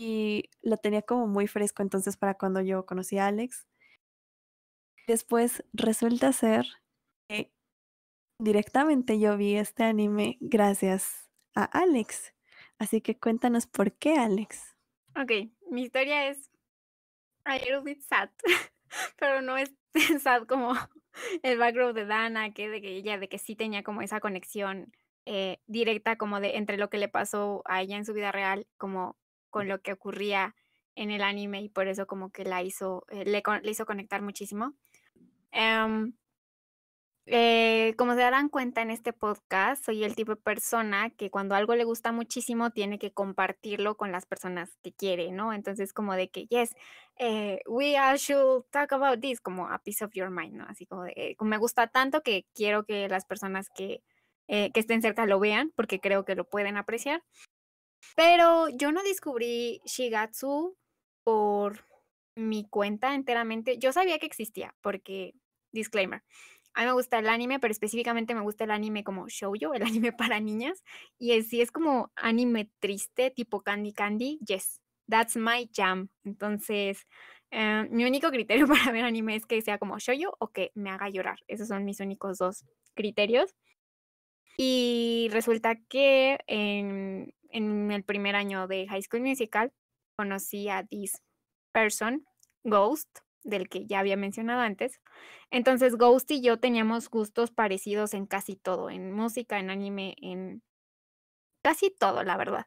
Y lo tenía como muy fresco entonces para cuando yo conocí a Alex. Después resulta ser que directamente yo vi este anime gracias a Alex. Así que cuéntanos por qué, Alex. Okey, mi historia es a little bit sad, pero no es sad como el background de Dana, de que sí tenía como esa conexión, directa como de entre lo que le pasó a ella en su vida real, como con lo que ocurría en el anime, y por eso como que la hizo, le hizo conectar muchísimo. Em, Como se darán cuenta en este podcast, soy el tipo de persona que cuando algo le gusta muchísimo tiene que compartirlo con las personas que quiere, ¿no? Entonces, como de que, yes, we all should talk about this, como a piece of your mind, ¿no? Así como de, como me gusta tanto que quiero que las personas que estén cerca lo vean, porque creo que lo pueden apreciar. Pero yo no descubrí Shigatsu por mi cuenta enteramente. Yo sabía que existía, porque, disclaimer, a mí me gusta el anime, pero específicamente me gusta el anime como shoujo, el anime para niñas. Y si es como anime triste, tipo Candy Candy, yes, that's my jam. Entonces, mi único criterio para ver anime es que sea como shoujo o que me haga llorar. Esos son mis únicos dos criterios. Y resulta que en el primer año de High School Musical conocí a this person, Ghost, del que ya había mencionado antes. Entonces, Ghost y yo teníamos gustos parecidos en casi todo, en música, en anime, en casi todo, la verdad.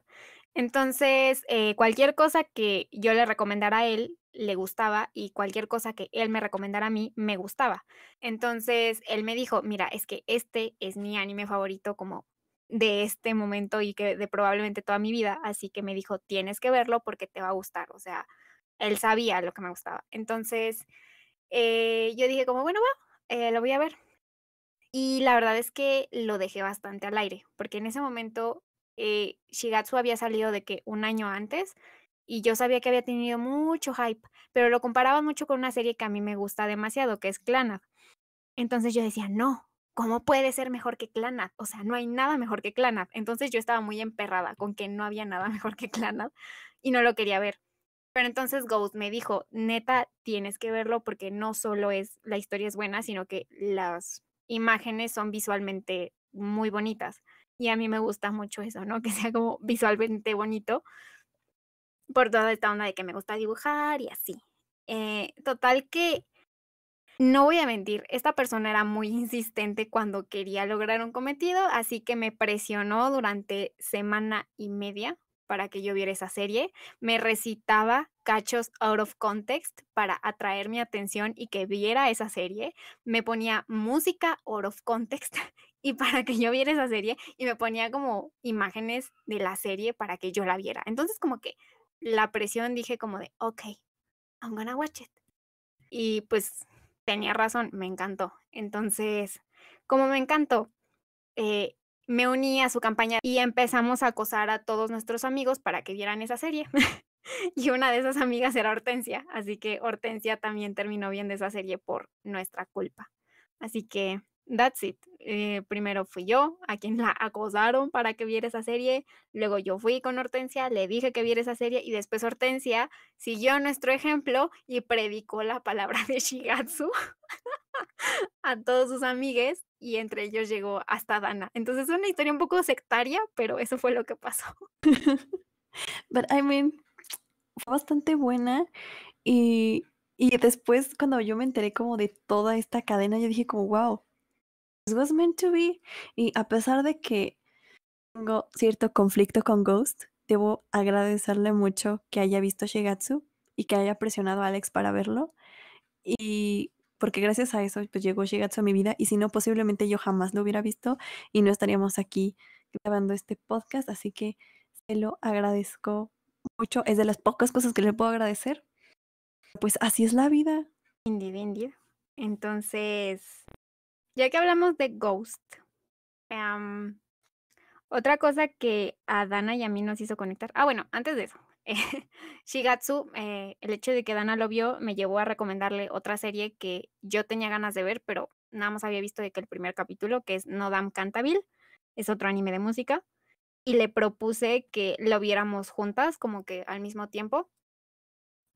Entonces, cualquier cosa que yo le recomendara a él, le gustaba, y cualquier cosa que él me recomendara a mí, me gustaba. Entonces, él me dijo: "Mira, es que este es mi anime favorito como de este momento y que de probablemente toda mi vida", así que me dijo: "Tienes que verlo porque te va a gustar", o sea, él sabía lo que me gustaba. Entonces, yo dije como: "Bueno, va, lo voy a ver". Y la verdad es que lo dejé bastante al aire, porque en ese momento, Shigatsu había salido de que un año antes, y yo sabía que había tenido mucho hype, pero lo comparaban mucho con una serie que a mí me gusta demasiado, que es Clannad. Entonces yo decía: "No, ¿cómo puede ser mejor que Clannad? O sea, no hay nada mejor que Clannad". Entonces yo estaba muy emperrada con que no había nada mejor que Clannad y no lo quería ver. Pero entonces Ghost me dijo: "Neta, tienes que verlo porque no solo es la historia es buena, sino que las imágenes son visualmente muy bonitas". Y a mí me gusta mucho eso, ¿no? Que sea como visualmente bonito, por toda esta onda de que me gusta dibujar y así. Total que no voy a mentir, esta persona era muy insistente cuando quería lograr un cometido, así que me presionó durante semana y media para que yo viera esa serie. Me recitaba cachos out of context para atraer mi atención y que viera esa serie. Me ponía música out of context y para que yo viera esa serie, y me ponía como imágenes de la serie para que yo la viera. Entonces, como que la presión dije como de: "Okey, I'm gonna watch it". Y pues tenía razón, me encantó. Entonces, como me encantó, eh, me uní a su campaña y empezamos a acosar a todos nuestros amigos para que vieran esa serie. Y una de esas amigas era Hortensia, así que Hortensia también terminó viendo esa serie por nuestra culpa. Así que that's it. Primero fui yo a quien la acosaron para que viera esa serie, luego yo fui con Hortensia, le dije que viera esa serie y después Hortensia siguió nuestro ejemplo y predicó la palabra de Shigatsu a todos sus amigues y entre ellos llegó hasta Dana. Entonces es una historia un poco sectaria, pero eso fue lo que pasó. But I mean, fue bastante buena y después cuando yo me enteré como de toda esta cadena, yo dije como: "Wow, this was meant to be". Y a pesar de que tengo cierto conflicto con Ghost, debo agradecerle mucho que haya visto Shigatsu y que haya presionado a Alex para verlo. Y porque gracias a eso, pues, llegó Shigatsu a mi vida, y si no, posiblemente yo jamás lo hubiera visto y no estaríamos aquí grabando este podcast, así que se lo agradezco mucho. Es de las pocas cosas que le puedo agradecer. Pues así es la vida. Indeed, indeed. Entonces, ya que hablamos de Ghost, am, otra cosa que a Dana y a mí nos hizo conectar. Ah, bueno, antes de eso, Shigatsu, el hecho de que Dana lo vio me llevó a recomendarle otra serie que yo tenía ganas de ver, pero nada más había visto de que el primer capítulo, que es No Dam Cantabile, es otro anime de música, y le propuse que lo viéramos juntas, como que al mismo tiempo.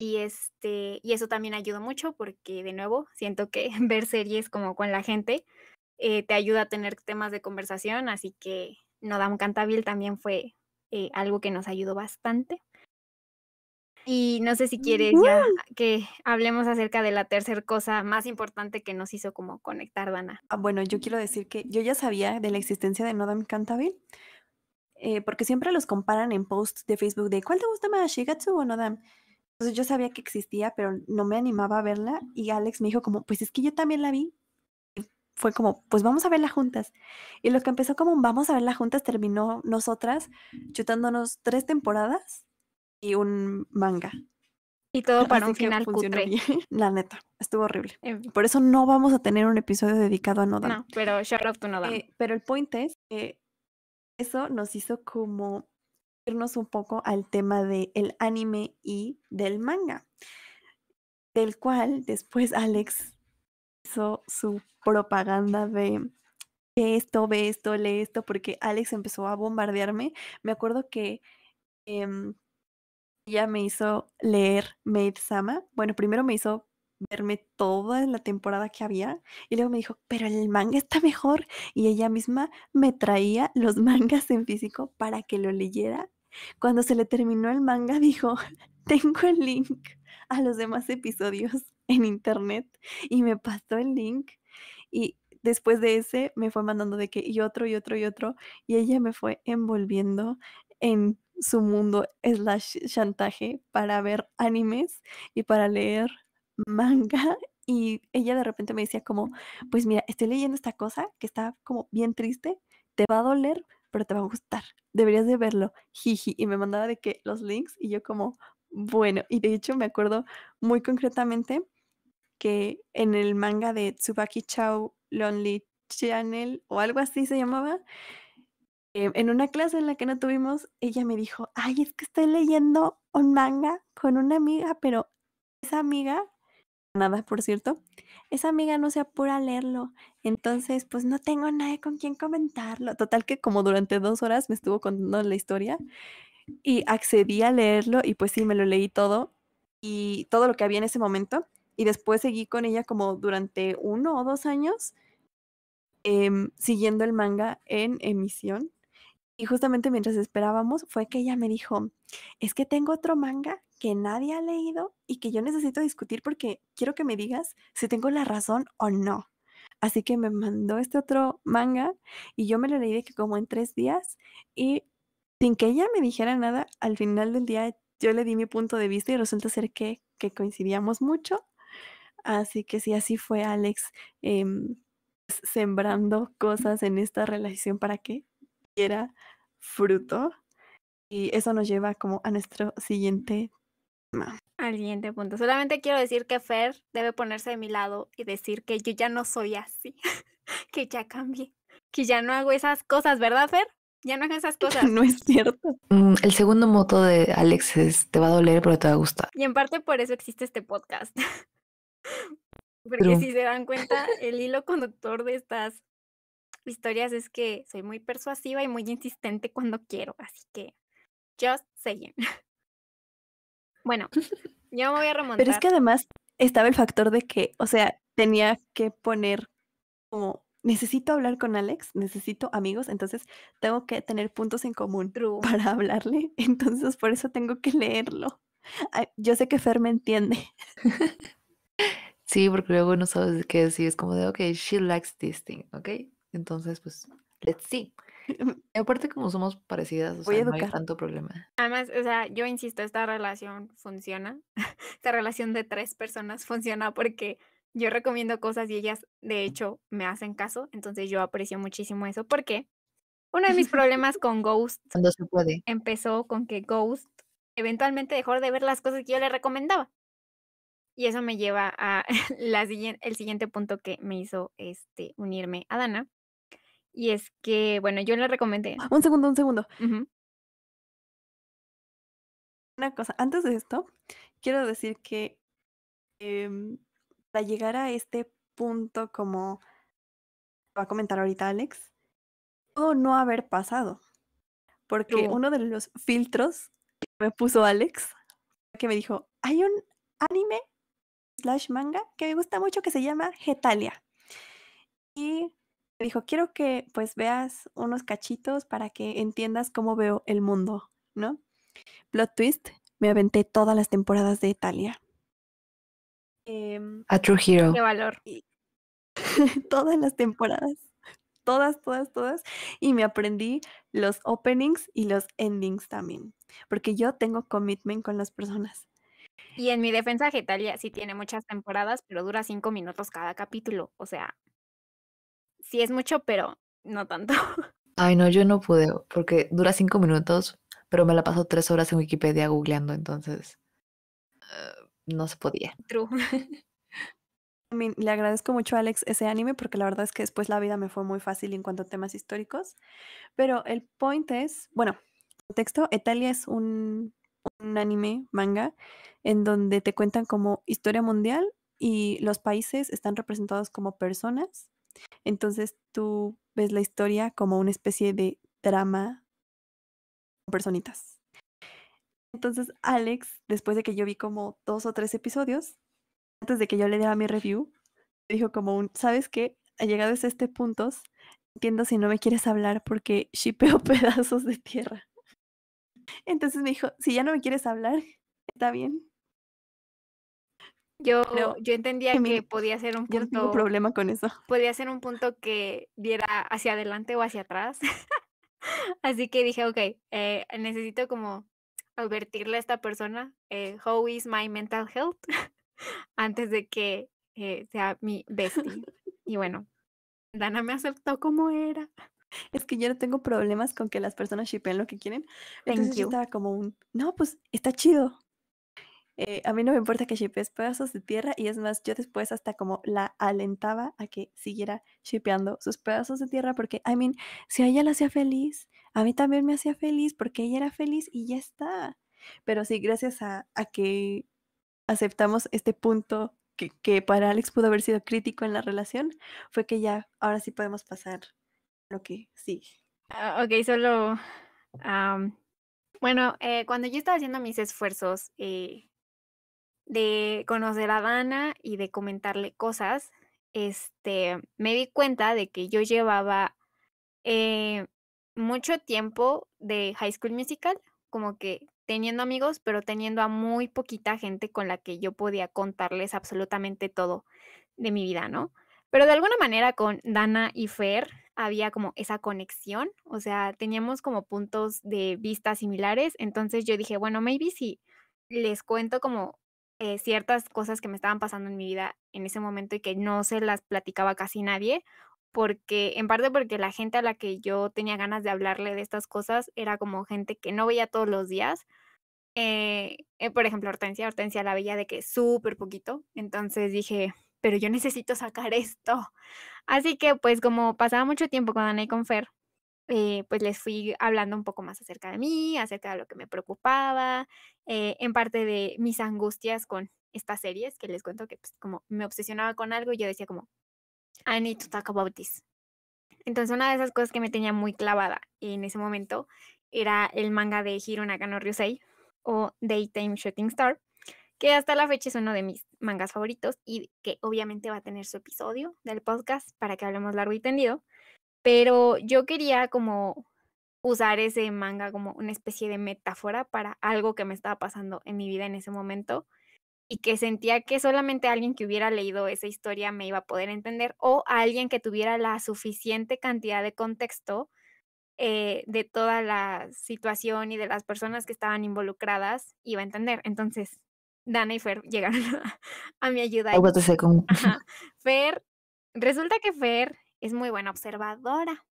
Y eso también ayudó mucho porque, de nuevo, siento que ver series como con la gente, te ayuda a tener temas de conversación, así que No Dam Cantabile también fue, algo que nos ayudó bastante. Y no sé si quieres ya que hablemos acerca de la tercer cosa más importante que nos hizo como conectar, Dana. Bueno, yo quiero decir que yo ya sabía de la existencia de Nodam Cantabile, porque siempre los comparan en posts de Facebook de ¿cuál te gusta más, Shigatsu o Nodam? Entonces yo sabía que existía, pero no me animaba a verla y Alex me dijo como, pues es que yo también la vi. fue como, pues vamos a verla juntas. Y lo que empezó como un vamos a verla juntas terminó nosotras chutándonos 3 temporadas y un manga. Y todo para Así un que final funcionó cutre. bien. La neta, estuvo horrible. En fin, Por eso no vamos a tener un episodio dedicado a Nodan. no, pero shout out to Nodan. Pero el point es que eso nos hizo como irnos un poco al tema del anime y del manga, del cual después Alex hizo su propaganda de ve esto, lee esto, porque Alex empezó a bombardearme. Me acuerdo que ella me hizo leer Maid Sama. Bueno, primero me hizo verme toda la temporada que había y luego me dijo, pero el manga está mejor. Y ella misma me traía los mangas en físico para que lo leyera. Cuando se le terminó el manga, dijo, tengo el link a los demás episodios en internet y me pasó el link. Y después de ese me fue mandando de que y otro y otro y otro y ella me fue envolviendo en su mundo slash chantaje para ver animes y para leer manga. Y ella de repente me decía como, pues mira, estoy leyendo esta cosa que está como bien triste, te va a doler, pero te va a gustar, deberías de verlo, jiji. Y me mandaba de que los links y yo como, bueno, y de hecho me acuerdo muy concretamente que en el manga de Tsubaki Chao Lonely Channel o algo así se llamaba, en una clase en la que no tuvimos, ella me dijo, ay, es que estoy leyendo un manga con una amiga, pero esa amiga, nada, por cierto, esa amiga no se apura a leerlo, entonces pues no tengo nadie con quien comentarlo. Total que como durante 2 horas me estuvo contando la historia y accedí a leerlo y pues sí, me lo leí todo y todo lo que había en ese momento y después seguí con ella como durante 1 o 2 años siguiendo el manga en emisión. Y justamente mientras esperábamos fue que ella me dijo, es que tengo otro manga que nadie ha leído y que yo necesito discutir porque quiero que me digas si tengo la razón o no. Así que me mandó este otro manga y yo me lo leí de que como en 3 días y sin que ella me dijera nada, al final del día yo le di mi punto de vista y resulta ser que coincidíamos mucho. Así que sí, así fue Alex sembrando cosas en esta relación para que diera fruto. Y eso nos lleva como a nuestro siguiente tema. Al siguiente punto. Solamente quiero decir que Fer debe ponerse de mi lado y decir que yo ya no soy así, que ya cambié, que ya no hago esas cosas, ¿verdad, Fer? Ya no hago esas cosas. No es cierto. El segundo moto de Alex es, te va a doler, pero te va a gustar. Y en parte por eso existe este podcast. Porque True. si se dan cuenta, el hilo conductor de estas historias es que soy muy persuasiva y muy insistente cuando quiero, así que just saying. Bueno, yo me voy a Pero es remontar. que además estaba el factor de que, o sea, tenía que poner como, necesito hablar con Alex, necesito amigos, entonces tengo que tener puntos en común True. para hablarle, entonces por eso tengo que leerlo. Ay, yo sé que Fer me entiende. Sí, porque luego no sabes qué decir. Es como de, ok, she likes this thing, ¿ok? Entonces, pues, let's see. Y aparte, como somos parecidas, o Voy a sea, no hay educar. tanto problema. Además, o sea, yo insisto, esta relación funciona. Esta relación de 3 personas funciona porque yo recomiendo cosas y ellas, de hecho, me hacen caso. Entonces yo aprecio muchísimo eso porque uno de mis problemas con Ghost Cuando se puede. empezó con que Ghost eventualmente dejó de ver las cosas que yo le recomendaba. Y eso me lleva a el siguiente punto que me hizo unirme a Dana. Y es que, bueno, yo le recomendé. Un segundo, un segundo. Ujú. Una cosa, antes de esto, quiero decir que para llegar a este punto, como va a comentar ahorita Alex, pudo no haber pasado, porque True. uno de los filtros que me puso Alex, que me dijo, hay un anime slash manga que me gusta mucho que se llama Getalia. Y me dijo, quiero que pues veas unos cachitos para que entiendas cómo veo el mundo, ¿no? Plot twist, me aventé todas las temporadas de Italia. A true hero. Qué valor. Y todas las temporadas, todas, todas, todas. Y me aprendí los openings y los endings también, porque yo tengo commitment con las personas. Y en mi defensa, Getalia sí tiene muchas temporadas, pero dura 5 minutos cada capítulo. O sea, sí es mucho, pero no tanto. Ay, no, yo no pude, porque dura 5 minutos, pero me la paso 3 horas en Wikipedia googleando, entonces no se podía. True. Le agradezco mucho a Alex ese anime porque la verdad es que después la vida me fue muy fácil en cuanto a temas históricos. Pero el point es, bueno, contexto, Italia es un anime, manga, en donde te cuentan como historia mundial y los países están representados como personas. Entonces tú ves la historia como una especie de drama con personitas. Entonces Alex, después de que yo vi como 2 o 3 episodios, antes de que yo le diera mi review, dijo como ¿sabes qué? Llegados a este punto, entiendo si no me quieres hablar porque shippeo pedazos de tierra. Entonces me dijo, si ya no me quieres hablar, está bien. Yo Pero, entendía I que mean, podía ser un yo no tengo punto, problema con eso. podía ser un punto que diera hacia adelante o hacia atrás. Así que dije, ok, necesito como advertirle a esta persona, how is my mental health, antes de que sea mi bestie. Y bueno, Dana me aceptó como era. Es que yo no tengo problemas con que las personas shippeen lo que quieren. Entonces Thank yo you. estaba como no, pues está chido. A mí no me importa que shippees pedazos de tierra y es más, yo después hasta como la alentaba a que siguiera shippeando sus pedazos de tierra porque, I mean, si a ella la hacía feliz, a mí también me hacía feliz porque ella era feliz y ya está. Pero sí, gracias a que aceptamos este punto que para Alex pudo haber sido crítico en la relación, fue que ya, ahora sí podemos pasar lo que sigue. Ok, solo, bueno, cuando yo estaba haciendo mis esfuerzos de conocer a Dana y de comentarle cosas, me di cuenta de que yo llevaba mucho tiempo de High School Musical, como que teniendo amigos, pero teniendo a muy poquita gente con la que yo podía contarles absolutamente todo de mi vida, ¿no? Pero de alguna manera con Dana y Fer había como esa conexión, o sea, teníamos como puntos de vista similares, entonces yo dije, bueno, maybe si les cuento como ciertas cosas que me estaban pasando en mi vida en ese momento y que no se las platicaba casi nadie, porque en parte porque la gente a la que yo tenía ganas de hablarle de estas cosas era como gente que no veía todos los días. Por ejemplo, Hortensia la veía de que súper poquito, entonces dije, pero yo necesito sacar esto. Así que, pues, como pasaba mucho tiempo con Ana y con Fer, pues les fui hablando un poco más acerca de mí, acerca de lo que me preocupaba, en parte de mis angustias con estas series que les cuento que, pues, como me obsesionaba con algo y yo decía como, I need to talk about this. Entonces, una de esas cosas que me tenía muy clavada en ese momento era el manga de Hiro Nakano Ryusei o Daytime Shooting Star, que hasta la fecha es uno de mis mangas favoritos y que obviamente va a tener su episodio del podcast para que hablemos largo y tendido, pero yo quería como usar ese manga como una especie de metáfora para algo que me estaba pasando en mi vida en ese momento y que sentía que solamente alguien que hubiera leído esa historia me iba a poder entender o alguien que tuviera la suficiente cantidad de contexto de toda la situación y de las personas que estaban involucradas iba a entender. Entonces, Dana y Fer llegaron a mi ayuda. I was the second. Ajá. Fer, resulta que Fer es muy buena observadora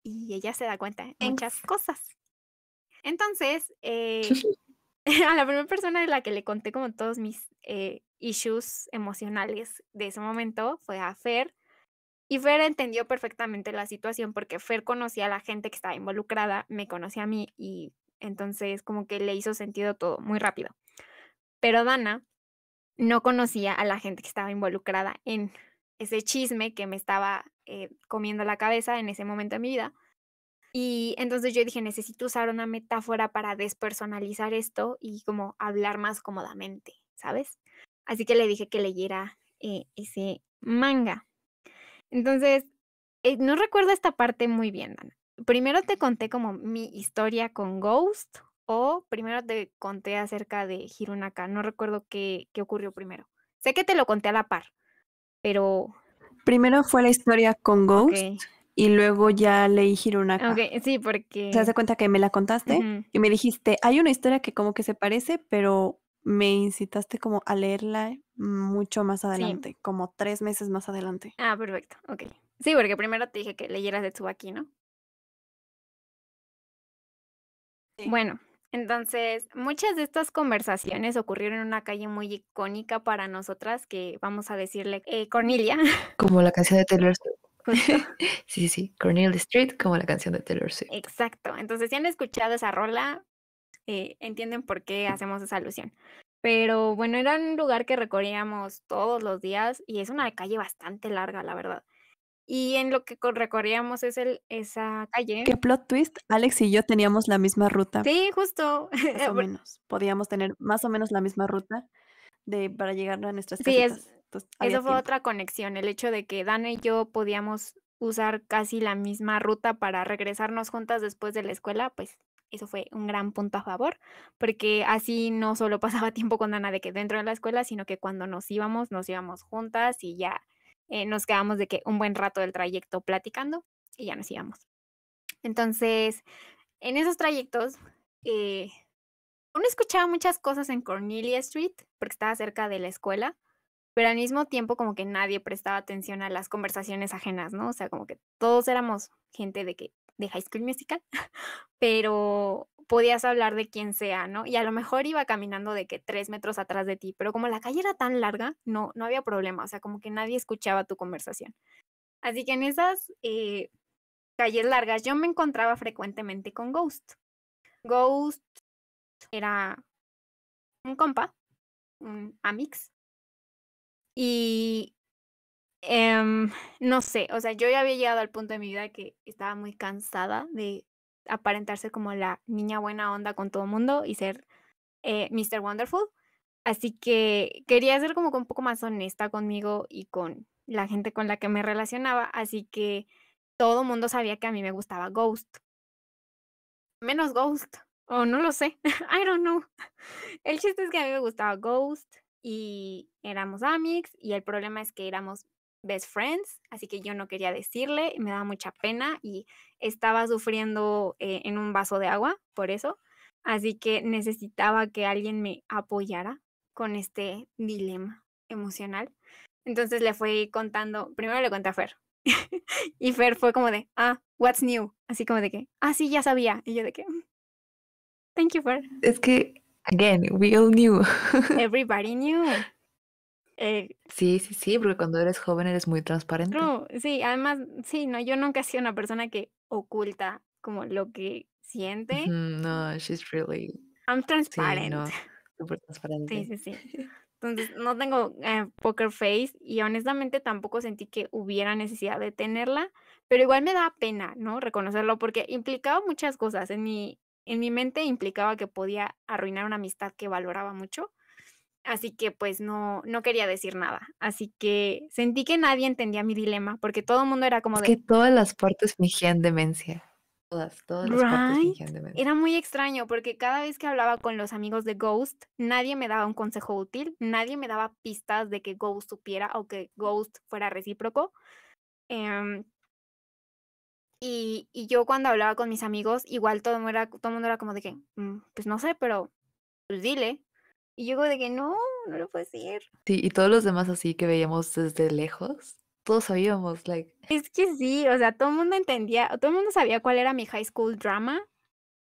y ella se da cuenta de muchas Thanks. cosas. Entonces, a la primera persona de la que le conté como todos mis issues emocionales de ese momento fue a Fer. Y Fer entendió perfectamente la situación porque Fer conocía a la gente que estaba involucrada, me conocía a mí y entonces como que le hizo sentido todo muy rápido. Pero Dana no conocía a la gente que estaba involucrada en ese chisme que me estaba comiendo la cabeza en ese momento de mi vida. Y entonces yo dije, necesito usar una metáfora para despersonalizar esto y como hablar más cómodamente, ¿sabes? Así que le dije que leyera ese manga. Entonces, no recuerdo esta parte muy bien, Dana. ¿Primero te conté como mi historia con Ghost o primero te conté acerca de Hirunaka? No recuerdo qué ocurrió primero. Sé que te lo conté a la par, pero Primero fue la historia con Ghost okey. y luego ya leí Hirunaka. Okey, sí, ¿Te das porque cuenta que me la contaste? ujú, Y me dijiste, hay una historia que como que se parece, pero me incitaste como a leerla mucho más sí. adelante, como 3 meses más adelante. Perfecto, okey. Sí, porque primero te dije que leyeras de Tsubaki, ¿no? Sí. Bueno, entonces, muchas de estas conversaciones ocurrieron en una calle muy icónica para nosotras, que vamos a decirle, Cornelia, Como la canción de Taylor Swift. justo. Sí, sí, sí. Cornelia Street, como la canción de Taylor Swift. Exacto. Entonces, si han escuchado esa rola, entienden por qué hacemos esa alusión. Pero bueno, era un lugar que recorríamos todos los días y es una calle bastante larga, la verdad. Y en lo que recorríamos esa calle. ¿Qué plot twist? Alex y yo teníamos la misma ruta, Sí, justo. más o menos. Podíamos tener más o menos la misma ruta para llegar a nuestras Sí, casitas. Entonces, había eso fue tiempo. otra conexión, el hecho de que Dana y yo podíamos usar casi la misma ruta para regresarnos juntas después de la escuela, pues eso fue un gran punto a favor, porque así no solo pasaba tiempo con Dana de que dentro de la escuela, sino que cuando nos íbamos juntas y ya nos quedamos de que un buen rato del trayecto platicando y ya nos íbamos. Entonces, en esos trayectos, eh, uno escuchaba muchas cosas en Cornelia Street, porque estaba cerca de la escuela, pero al mismo tiempo como que nadie prestaba atención a las conversaciones ajenas, ¿no? O sea, como que todos éramos gente de High School Musical, pero podías hablar de quien sea, ¿no? Y a lo mejor iba caminando de que 3 metros atrás de ti, pero como la calle era tan larga, no había problema, o sea, como que nadie escuchaba tu conversación. Así que en esas, calles largas yo me encontraba frecuentemente con Ghost. Ghost era un compa, un amix, y no sé, o sea, yo ya había llegado al punto de mi vida que estaba muy cansada de aparentarse como la niña buena onda con todo el mundo y ser, Mr. Wonderful. Así que quería ser como que un poco más honesta conmigo y con la gente con la que me relacionaba, así que todo mundo sabía que a mí me gustaba Ghost, menos Ghost, o no lo sé, I don't know. El chiste es que a mí me gustaba Ghost y éramos amics, y el problema es que éramos best friends, así que yo no quería decirle, me daba mucha pena y estaba sufriendo, en un vaso de agua por eso, así que necesitaba que alguien me apoyara con este dilema emocional. Entonces le fui contando, primero le conté a Fer, y Fer fue como de: "Ah, what's new?", así como de que: "Ah, sí, ya sabía", y yo de que: "Thank you, Fer". Es que, again, we all knew. Everybody knew. Sí, sí, sí, porque cuando eres joven eres muy transparente. True, sí, además, sí, no, yo nunca he sido una persona que oculta como lo que siente. Ujú, no, she's really, I'm sí, transparent. no, súper Sí, transparente. sí, sí. Entonces, no tengo, poker face y honestamente tampoco sentí que hubiera necesidad de tenerla, pero igual me da pena, ¿no? Reconocerlo porque implicaba muchas cosas. En mi mente implicaba que podía arruinar una amistad que valoraba mucho. Así que, pues, no quería decir nada. Así que sentí que nadie entendía mi dilema, porque todo el mundo era como Es de: que todas las partes fingían demencia. Todas las partes "Right". fingían demencia. Era muy extraño, porque cada vez que hablaba con los amigos de Ghost, nadie me daba un consejo útil, nadie me daba pistas de que Ghost supiera o que Ghost fuera recíproco. Em, y yo cuando hablaba con mis amigos, igual todo el mundo era como de que: pues no sé, pero, pues dile". Y yo como de que: no lo puedo decir". Sí, y todos los demás así que veíamos desde lejos, todos sabíamos, like, Es que sí, o sea, todo el mundo entendía, todo el mundo sabía cuál era mi high school drama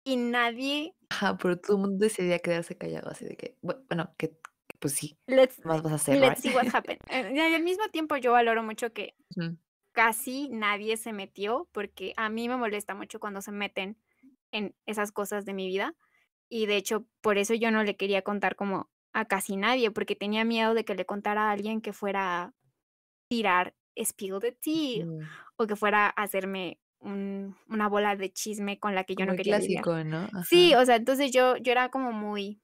y nadie ajá, pero todo el mundo decidía quedarse callado, así de que, bueno, que pues sí, let's ¿qué más vas a hacer, let's right? see what happened. Y al mismo tiempo yo valoro mucho que Ujú. casi nadie se metió, porque a mí me molesta mucho cuando se meten en esas cosas de mi vida, y de hecho, por eso yo no le quería contar como a casi nadie, porque tenía miedo de que le contara a alguien que fuera a tirar spill the tea, Mm, o que fuera a hacerme una bola de chisme con la que yo como no el quería lidiar. clásico, ¿no? Sí, Ajá. o sea, entonces yo era como muy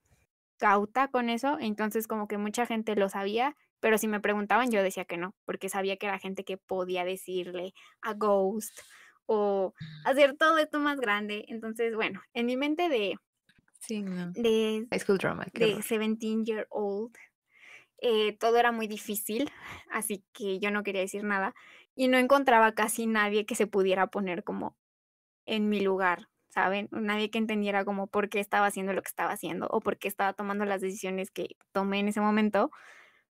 cauta con eso, entonces como que mucha gente lo sabía, pero si me preguntaban, yo decía que no, porque sabía que era gente que podía decirle a Ghost o hacer todo esto más grande. Entonces, bueno, en mi mente Sí, no. de High school drama, qué de horror. 17-year-old, todo era muy difícil, así que yo no quería decir nada y no encontraba casi nadie que se pudiera poner como en mi lugar, ¿saben? Nadie que entendiera como por qué estaba haciendo lo que estaba haciendo o por qué estaba tomando las decisiones que tomé en ese momento,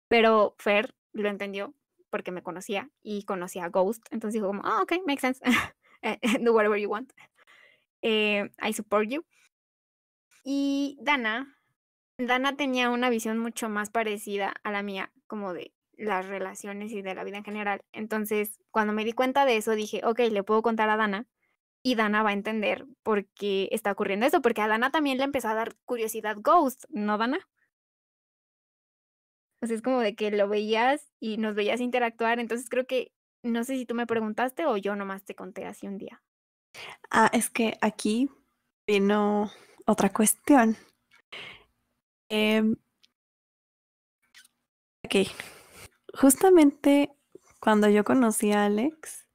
pero Fer lo entendió porque me conocía y conocía a Ghost. Entonces dijo como, ok, makes sense. Do whatever you want. I support you. Y Dana tenía una visión mucho más parecida a la mía, como de las relaciones y de la vida en general. Entonces, cuando me di cuenta de eso, dije, ok, le puedo contar a Dana y Dana va a entender por qué está ocurriendo eso, porque a Dana también le empezó a dar curiosidad Ghost, ¿no, Dana? O sea, es como de que lo veías y nos veías interactuar, entonces creo que, no sé si tú me preguntaste o yo nomás te conté así un día. Es que aquí vino otra cuestión. Em, ok, justamente cuando yo conocí a Alex,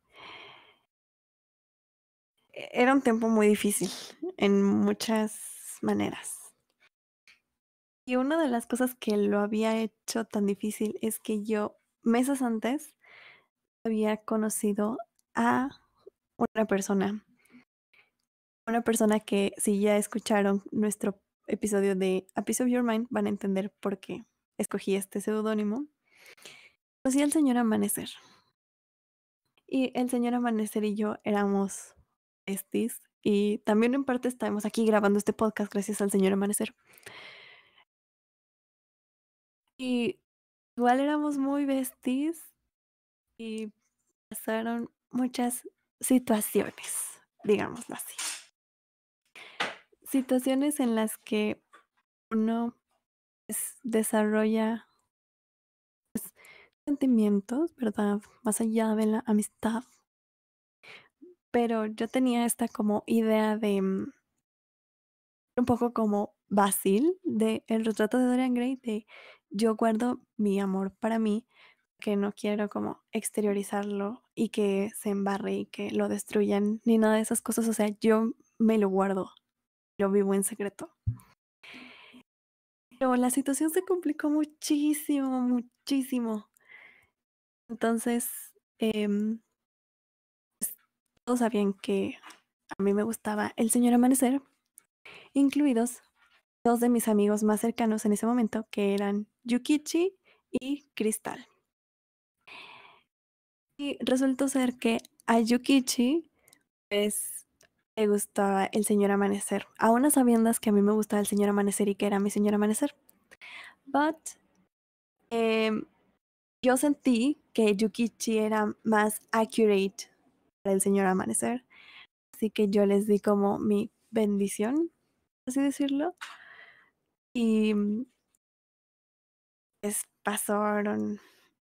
era un tiempo muy difícil en muchas maneras. Y una de las cosas que lo había hecho tan difícil es que yo, meses antes, había conocido a una persona que si ya escucharon nuestro episodio de A Piece of Your Mind van a entender por qué escogí este seudónimo. Conocí al señor Amanecer. Y el señor Amanecer y yo éramos besties. Y también en parte estamos aquí grabando este podcast gracias al señor Amanecer. Y igual éramos muy besties y pasaron muchas situaciones, digámoslo así. Situaciones en las que uno desarrolla sentimientos, ¿verdad? Más allá de la amistad. Pero yo tenía esta como idea de un poco como Basil de El retrato de Dorian Gray, de yo guardo mi amor para mí, que no quiero como exteriorizarlo y que se embarre y que lo destruyan, ni nada de esas cosas. O sea, yo me lo guardo, lo vivo en secreto. Pero la situación se complicó muchísimo, muchísimo. Entonces, todos sabían que a mí me gustaba el señor Amanecer, incluidos dos de mis amigos más cercanos en ese momento, que eran Yukichi y Cristal. Y resultó ser que a Yukichi, pues, le gustaba el señor Amanecer, a unas sabiendas que a mí me gustaba el señor Amanecer y que era mi señor Amanecer. But yo sentí que Yukichi era más accurate para el señor Amanecer, así que yo les di como mi bendición, así decirlo. Y pues pasaron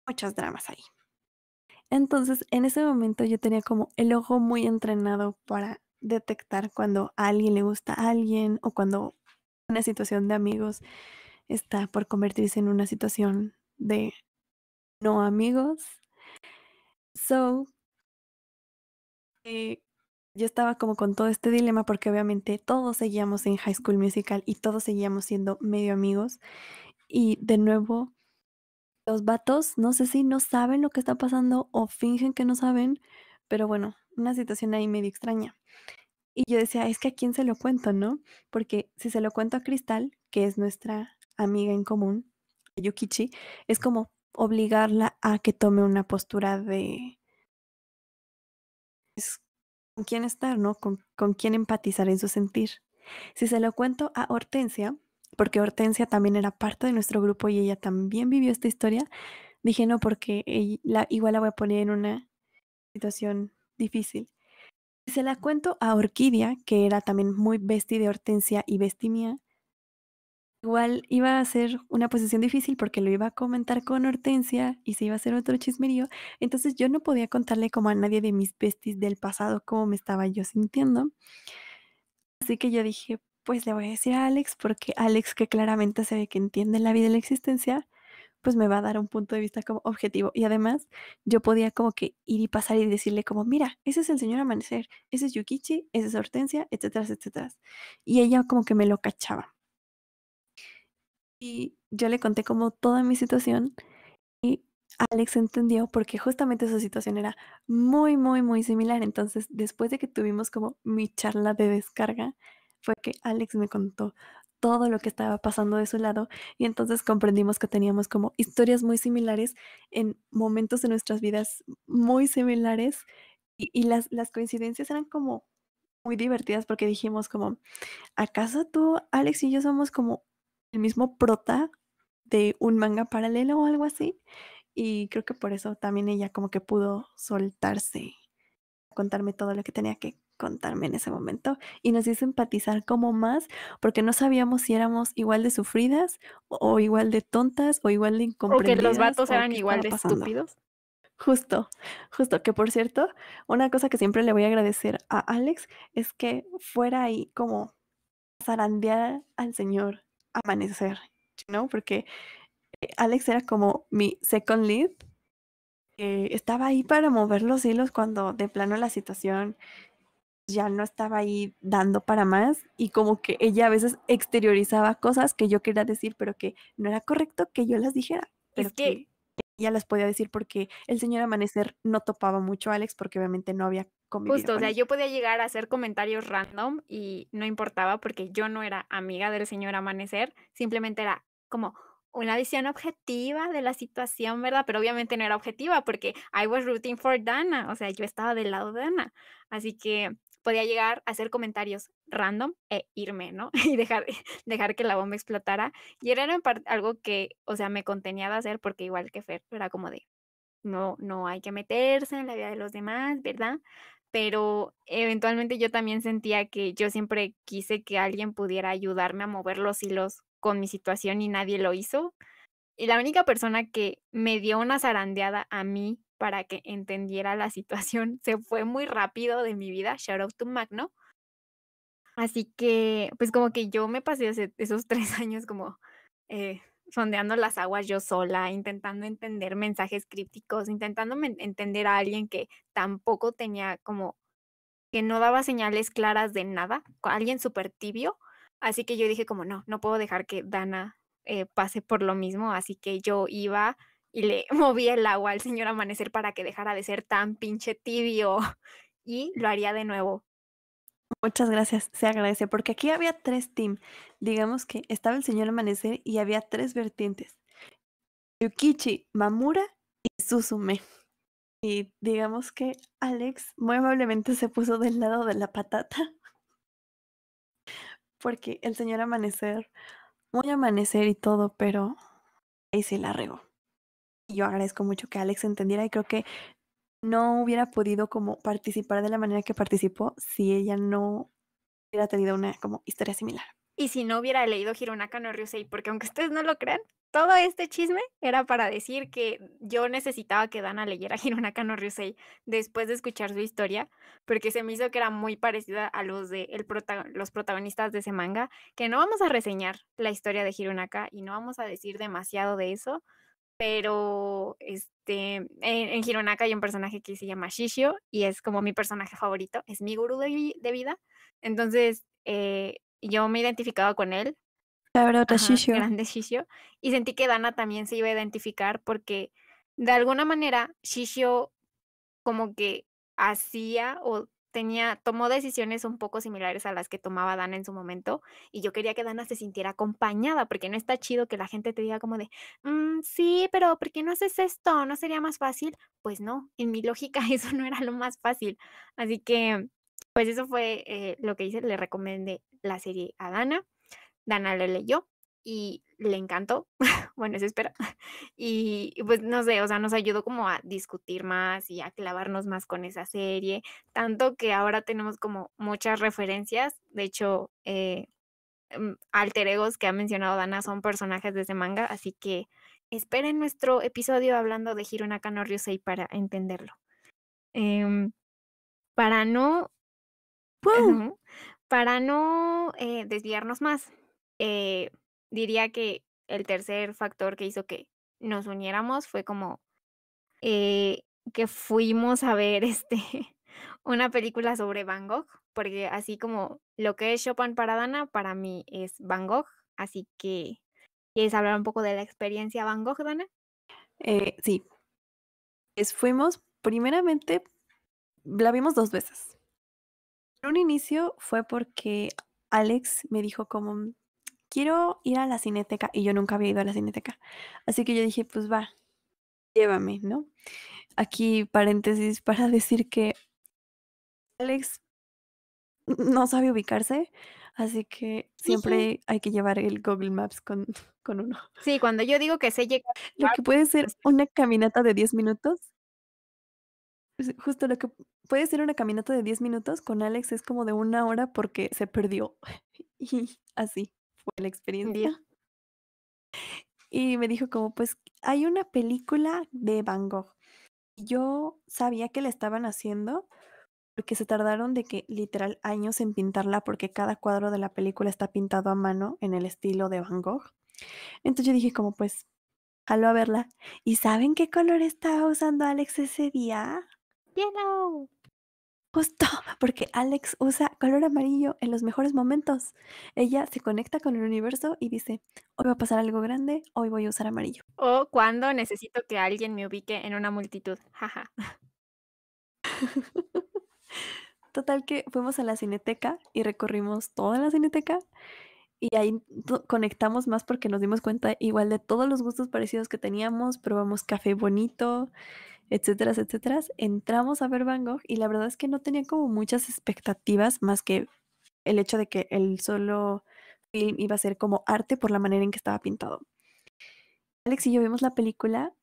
muchos dramas ahí. Entonces, en ese momento yo tenía como el ojo muy entrenado para detectar cuando a alguien le gusta a alguien o cuando una situación de amigos está por convertirse en una situación de no amigos. So, yo estaba como con todo este dilema porque obviamente todos seguíamos en High School Musical y todos seguíamos siendo medio amigos. Y de nuevo, los vatos, no sé si no saben lo que está pasando o fingen que no saben, pero bueno, una situación ahí medio extraña. Y yo decía, es que a quién se lo cuento, ¿no? Porque si se lo cuento a Cristal, que es nuestra amiga en común, Yukichi, es como obligarla a que tome una postura de pues, con quién estar, ¿no? Con quién empatizar en su sentir. Si se lo cuento a Hortensia, porque Hortensia también era parte de nuestro grupo y ella también vivió esta historia, dije no, porque igual la voy a poner en una situación difícil. Si se la cuento a Orquídea, que era también muy bestie de Hortensia y bestie mía, igual iba a ser una posición difícil porque lo iba a comentar con Hortensia y se iba a hacer otro chismerío. Entonces yo no podía contarle como a nadie de mis besties del pasado cómo me estaba yo sintiendo. Así que yo dije, pues le voy a decir a Alex porque Alex, que claramente se ve que entiende la vida y la existencia, pues me va a dar un punto de vista como objetivo. Y además yo podía como que ir y pasar y decirle como, mira, ese es el señor Amanecer, ese es Yukichi, esa es Hortensia, etcétera, etcétera. Y ella como que me lo cachaba. Y yo le conté como toda mi situación y Alex entendió porque justamente esa situación era muy, muy, muy similar. Entonces, después de que tuvimos como mi charla de descarga, fue que Alex me contó todo lo que estaba pasando de su lado y entonces comprendimos que teníamos como historias muy similares en momentos de nuestras vidas muy similares y las coincidencias eran como muy divertidas porque dijimos como, ¿acaso tú, Alex y yo somos como el mismo prota de un manga paralelo o algo así? Y creo que por eso también ella como que pudo soltarse, contarme todo lo que tenía que contarme en ese momento y nos hizo empatizar como más porque no sabíamos si éramos igual de sufridas o igual de tontas o igual de O que los incomprendidas vatos o eran qué igual estaba de pasando. estúpidos. Justo, justo, que por cierto, una cosa que siempre le voy a agradecer a Alex es que fuera ahí como a zarandear al señor Amanecer, ¿no? Porque Alex era como mi second lead, estaba ahí para mover los hilos cuando de plano la situación ya no estaba ahí dando para más y como que ella a veces exteriorizaba cosas que yo quería decir, pero que no era correcto que yo las dijera, Es pero que que ella las podía decir porque el señor Amanecer no topaba mucho a Alex porque obviamente no había convivido justo, o con sea, él. yo podía llegar a hacer comentarios random y no importaba porque yo no era amiga del señor Amanecer, simplemente era como una visión objetiva de la situación, ¿verdad? Pero obviamente no era objetiva porque I was rooting for Dana, o sea, yo estaba del lado de Dana. Así que podía llegar a hacer comentarios random e irme, ¿no? Y dejar que la bomba explotara. Y era en algo que, o sea, me contenía de hacer porque igual que Fer, era como de, no hay que meterse en la vida de los demás, ¿verdad? Pero eventualmente yo también sentía que yo siempre quise que alguien pudiera ayudarme a mover los hilos con mi situación y nadie lo hizo. Y la única persona que me dio una zarandeada a mí para que entendiera la situación se fue muy rápido de mi vida, shout out to Magno. Así que, pues, como que yo me pasé esos 3 años como, sondeando las aguas yo sola, intentando entender mensajes crípticos, intentando entender a alguien que tampoco tenía como que no daba señales claras de nada, alguien súper tibio. Así que yo dije como: No puedo dejar que Dana, pase por lo mismo", así que yo iba y le movía el agua al señor Amanecer para que dejara de ser tan pinche tibio, y lo haría de nuevo. Muchas gracias, se agradece, porque aquí había 3 team. Digamos que estaba el señor Amanecer y había 3 vertientes, Yukichi, Mamura y Suzume. Y digamos que Alex muy amablemente se puso del lado de la patata, porque el señor Amanecer, muy amanecer y todo, pero ahí sí la regó. Y yo agradezco mucho que Alex entendiera y creo que no hubiera podido como participar de la manera que participó si ella no hubiera tenido una como historia similar. Y si no hubiera leído Hirunaka no Ryusei, porque aunque ustedes no lo crean, todo este chisme era para decir que yo necesitaba que Dana leyera Hirunaka no Ryusei después de escuchar su historia, porque se me hizo que era muy parecida a los de los protagonistas de ese manga, que no vamos a reseñar la historia de Hirunaka y no vamos a decir demasiado de eso, pero en Hirunaka hay un personaje que se llama Shishio y es como mi personaje favorito, es mi gurú de vida. Entonces, yo me identificaba con él. Shout out a Ajá, Shishio. grande Shishio. Y sentí que Dana también se iba a identificar porque de alguna manera Shishio como que hacía o tomó decisiones un poco similares a las que tomaba Dana en su momento, y yo quería que Dana se sintiera acompañada, porque no está chido que la gente te diga como de: sí, pero ¿por qué no haces esto? ¿No sería más fácil?". Pues no, en mi lógica eso no era lo más fácil. Así que, pues eso fue, lo que hice, le recomendé la serie a Dana. Dana lo leyó y le encantó. Bueno, eso espero. Y pues no sé, o sea, nos ayudó como a discutir más y a clavarnos más con esa serie, tanto que ahora tenemos como muchas referencias. De hecho, alter egos que ha mencionado Dana son personajes de ese manga, así que esperen nuestro episodio hablando de Hirunaka no Ryusei para entenderlo. Em, para no ¡Woo! Ujú. Para no, desviarnos más, eh, diría que el tercer factor que hizo que nos uniéramos fue como, eh, que fuimos a ver, una película sobre Van Gogh, porque así como lo que es Chopin para Dana, para mí es Van Gogh, así que, ¿quieres hablar un poco de la experiencia Van Gogh, Dana? Sí, fuimos, primeramente, la vimos 2 veces. En un inicio fue porque Alex me dijo como, quiero ir a la Cineteca. Y yo nunca había ido a la Cineteca. Así que yo dije, pues va, llévame, ¿no? Aquí paréntesis para decir que Alex no sabe ubicarse, así que siempre hay que llevar el Google Maps con uno. Sí, cuando yo digo que sé llegar a un Lo lugar, que puede ser pues, una caminata de 10 minutos, justo lo que puede ser una caminata de 10 minutos, con Alex es como de 1 hora porque se perdió. Y así fue la rendir. experiencia. Y me dijo como, pues hay una película de Van Gogh. Y yo sabía que la estaban haciendo porque se tardaron de que literal años en pintarla porque cada cuadro de la película está pintado a mano en el estilo de Van Gogh. Entonces yo dije como, pues, jalo a verla. ¿Y saben qué color estaba usando Alex ese día? Yellow. Justo, porque Alex usa color amarillo en los mejores momentos. Ella se conecta con el universo y dice, hoy va a pasar algo grande, hoy voy a usar amarillo. O cuando necesito que alguien me ubique en una multitud. Jaja. Total que fuimos a la Cineteca y recorrimos toda la Cineteca y ahí conectamos más porque nos dimos cuenta igual de todos los gustos parecidos que teníamos, probamos café bonito, etcétera, etcétera. Entramos a ver Van Gogh y la verdad es que no tenía como muchas expectativas más que el hecho de que el solo film iba a ser como arte por la manera en que estaba pintado. Alex y yo vimos la película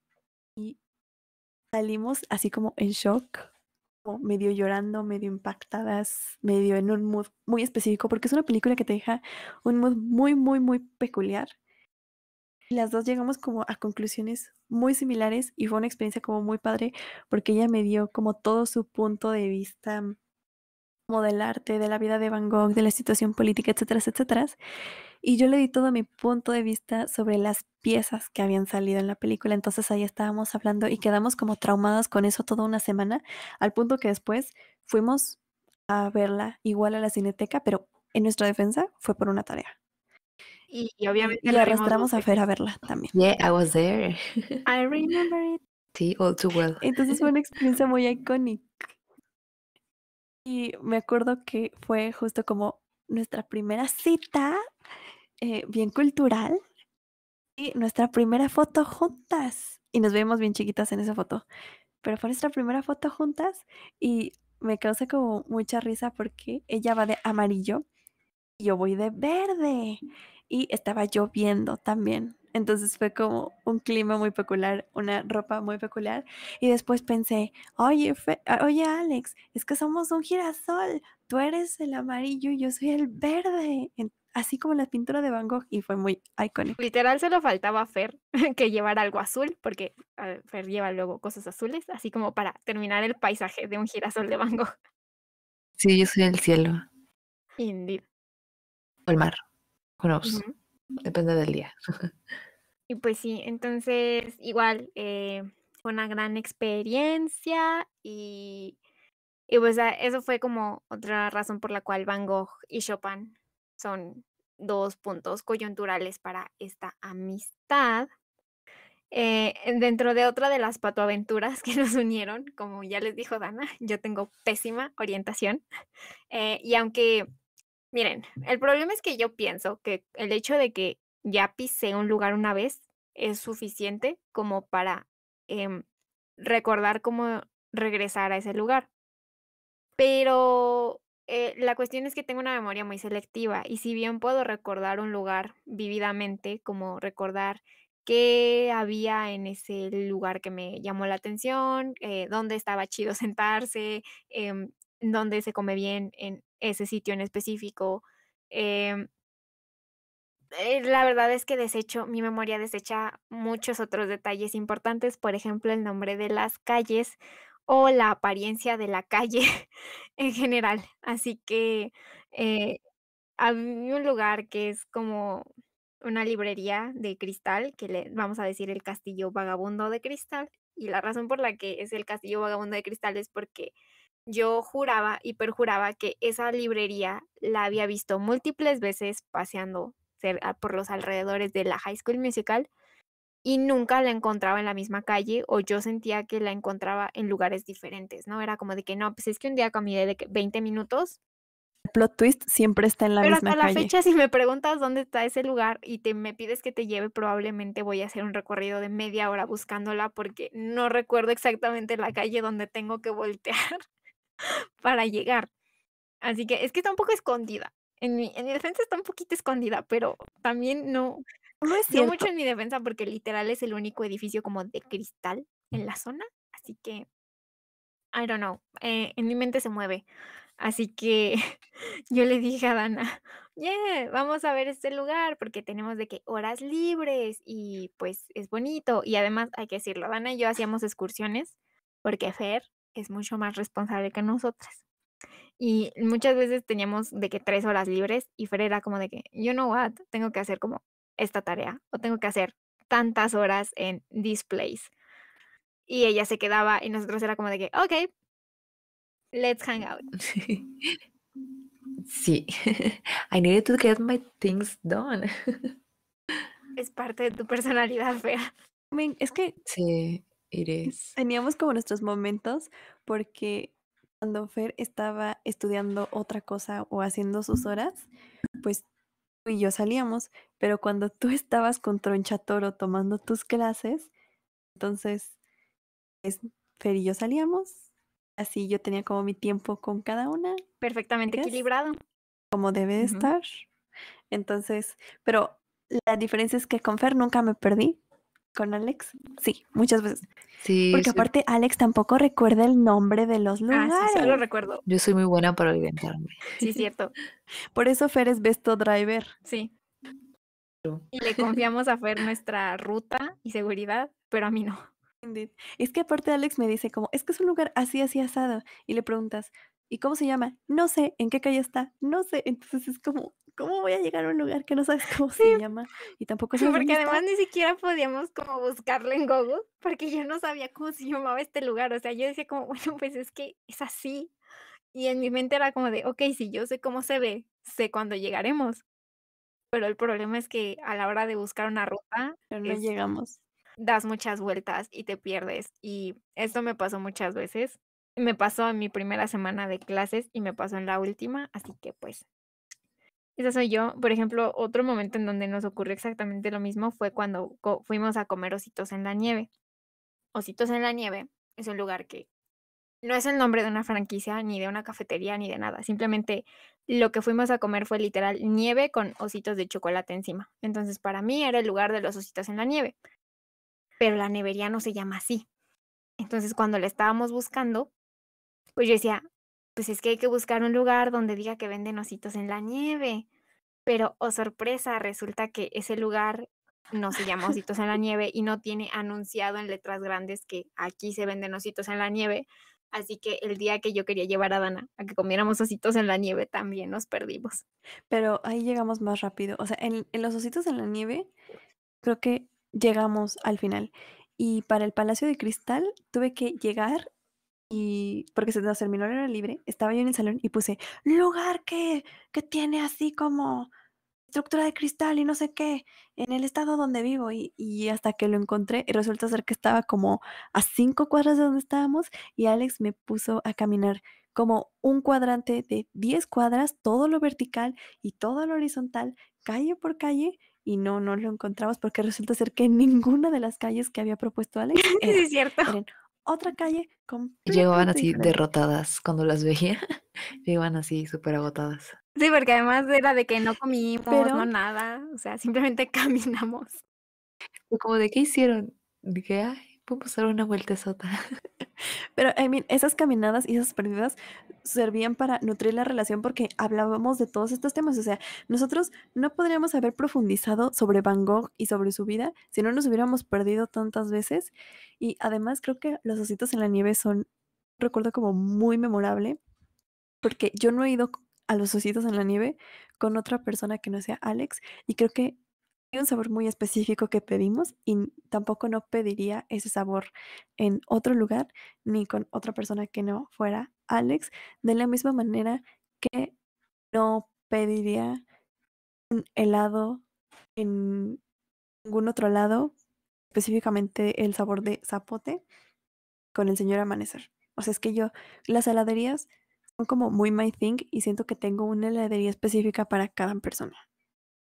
y salimos así como en shock, como medio llorando, medio impactadas, medio en un mood muy específico, porque es una película que te deja un mood muy, muy, muy peculiar. Y las dos llegamos como a conclusiones muy similares y fue una experiencia como muy padre porque ella me dio como todo su punto de vista como del arte, de la vida de Van Gogh, de la situación política, etcétera, etcétera. Y yo le di todo mi punto de vista sobre las piezas que habían salido en la película. Entonces ahí estábamos hablando y quedamos como traumadas con eso toda una semana, al punto que después fuimos a verla igual a la Cineteca, pero en nuestra defensa fue por una tarea. Y obviamente Y la vimos 2 arrastramos a Fer veces. a verla también. Yeah, I was there. I remember it. Sí, all too well. Entonces fue una experiencia muy icónica. Y me acuerdo que fue justo como nuestra primera cita, bien cultural, y nuestra primera foto juntas. Y nos vemos bien chiquitas en esa foto. Pero fue nuestra primera foto juntas y me causa como mucha risa porque ella va de amarillo y yo voy de verde. Y estaba lloviendo también. Entonces fue como un clima muy peculiar, una ropa muy peculiar. Y después pensé, oye, oye Alex, es que somos un girasol. Tú eres el amarillo y yo soy el verde. Así como la pintura de Van Gogh y fue muy icónico. Literal solo faltaba a Fer que llevara algo azul, porque Fer lleva luego cosas azules, así como para terminar el paisaje de un girasol de Van Gogh. Sí, yo soy el cielo Indeed. o el mar. Who knows? Ujú. Depende del día. Y pues sí, entonces igual fue una gran experiencia y pues eso fue como otra razón por la cual Van Gogh y Chopin son 2 puntos coyunturales para esta amistad. Dentro de otra de las patoaventuras que nos unieron, como ya les dijo Dana, yo tengo pésima orientación, y aunque miren, el problema es que yo pienso que el hecho de que ya pisé un lugar una vez es suficiente como para, em, recordar cómo regresar a ese lugar. Pero, la cuestión es que tengo una memoria muy selectiva, y si bien puedo recordar un lugar vívidamente, como recordar qué había en ese lugar que me llamó la atención, dónde estaba chido sentarse, dónde se come bien en ese sitio en específico, em, la verdad es que mi memoria desecha muchos otros detalles importantes, por ejemplo, el nombre de las calles o la apariencia de la calle en general. Así que, eh, hay un lugar que es como una librería de cristal, que le vamos a decir el Castillo Vagabundo de Cristal, y la razón por la que es el Castillo Vagabundo de Cristal es porque yo juraba y perjuraba que esa librería la había visto múltiples veces paseando por los alrededores de la High School Musical y nunca la encontraba en la misma calle o yo sentía que la encontraba en lugares diferentes, ¿no? Era como de que no, pues es que un día caminé de que 20 minutos El plot twist siempre está en la Pero misma hasta la calle. fecha, si me preguntas dónde está ese lugar y me pides que te lleve, probablemente voy a hacer un recorrido de media hora buscándola, porque no recuerdo exactamente la calle donde tengo que voltear para llegar. Así que es que está un poco escondida. En mi defensa está un poquito escondida, pero también No es no mucho cierto. en mi defensa, porque literal es el único edificio como de cristal en la zona, así que, I don't know, en mi mente se mueve. Así que yo le dije a Dana: "Oye, vamos a ver este lugar porque tenemos de que horas libres y, pues, es bonito". Y además, hay que decirlo, Dana y yo hacíamos excursiones, porque Fer es mucho más responsable que nosotras. Y muchas veces teníamos de que 3 horas libres, y Fer era como de que: "You know what, tengo que hacer como esta tarea, o tengo que hacer tantas horas en this place". Y ella se quedaba, y nosotros era como de que: "Okey, let's hang out". Sí. I needed to get my things done. Es parte de tu personalidad, Fer. I mean, es que Sí, it is. teníamos como nuestros momentos porque cuando Fer estaba estudiando otra cosa o haciendo sus horas, pues tú y yo salíamos, pero cuando tú estabas con Tronchatoro tomando tus clases, entonces pues, Fer y yo salíamos, así yo tenía como mi tiempo con cada una, I Perfectamente guess, equilibrado. como debe de Ujú. estar. Entonces, pero la diferencia es que con Fer nunca me perdí, con Alex sí, muchas veces. Sí, Porque aparte Alex tampoco recuerda el nombre de los Ah, sí, solo lugares. recuerdo. yo soy muy buena para orientarme. Sí, cierto. Por eso Fer es Besto Driver. Sí. True. Y le confiamos a Fer nuestra ruta y seguridad, pero a mí no. Indeed. Es que aparte Alex me dice como, es que es un lugar así, así asado. Y le preguntas, ¿y cómo se llama? No sé, ¿en qué calle está? No sé. Entonces es como, ¿cómo voy a llegar a un lugar que no sabes cómo Sí, se llama? Y tampoco sabes porque dónde está. además ni siquiera podíamos como buscarlo en Google, porque yo no sabía cómo se llamaba este lugar. O sea, yo decía como, bueno, pues es que es así. Y en mi mente era como de, okey, si yo sé cómo se ve, sé cuándo llegaremos. Pero el problema es que a la hora de buscar una ruta, Pero no es llegamos. das muchas vueltas y te pierdes. Y esto me pasó muchas veces. Me pasó en mi primera semana de clases y me pasó en la última, así que, pues, esa soy yo. Por ejemplo, otro momento en donde nos ocurrió exactamente lo mismo fue cuando fuimos a comer Ositos en la Nieve. Ositos en la Nieve es un lugar que no es el nombre de una franquicia, ni de una cafetería, ni de nada. Simplemente lo que fuimos a comer fue literal nieve con ositos de chocolate encima. Entonces, para mí era el lugar de los ositos en la nieve, pero la nevería no se llama así. Entonces, cuando la estábamos buscando, pues yo decía, pues es que hay que buscar un lugar donde diga que venden ositos en la nieve. Pero, oh sorpresa, resulta que ese lugar no se llama Ositos en la Nieve y no tiene anunciado en letras grandes que aquí se venden ositos en la nieve. Así que el día que yo quería llevar a Dana a que comiéramos ositos en la nieve, también nos perdimos. Pero ahí llegamos más rápido. O sea, en los ositos en la nieve, creo que llegamos al final. Y para el Palacio de Cristal tuve que llegar y porque se nos terminó la hora libre, estaba yo en el salón y puse lugar que tiene así como estructura de cristal y no sé qué, en el estado donde vivo. Y hasta que lo encontré, y resulta ser que estaba como a 5 cuadras de donde estábamos, y Alex me puso a caminar como un cuadrante de 10 cuadras, todo lo vertical y todo lo horizontal, calle por calle, y no lo encontramos porque resulta ser que en ninguna de las calles que había propuesto Alex Sí, era. es cierto. Era en otra calle Llegaban completamente así diferente. derrotadas cuando las veía. Llegaban así súper agotadas. Sí, porque además era de que no comimos, no Pero nada, o sea, simplemente caminamos. Fue como de, ¿qué hicieron? Dije, ay, podemos dar una vueltezota. Pero, I mean, esas caminadas y esas perdidas servían para nutrir la relación porque hablábamos de todos estos temas. O sea, nosotros no podríamos haber profundizado sobre Van Gogh y sobre su vida si no nos hubiéramos perdido tantas veces. Y además creo que los ositos en la nieve son un recuerdo como muy memorable porque yo no he ido a los ositos en la nieve con otra persona que no sea Alex y creo que hay un sabor muy específico que pedimos y tampoco no pediría ese sabor en otro lugar ni con otra persona que no fuera Alex, de la misma manera que no pediría un helado en ningún otro lado, específicamente el sabor de zapote con el señor Amanecer. O sea, es que yo las heladerías son como muy my thing y siento que tengo una heladería específica para cada persona.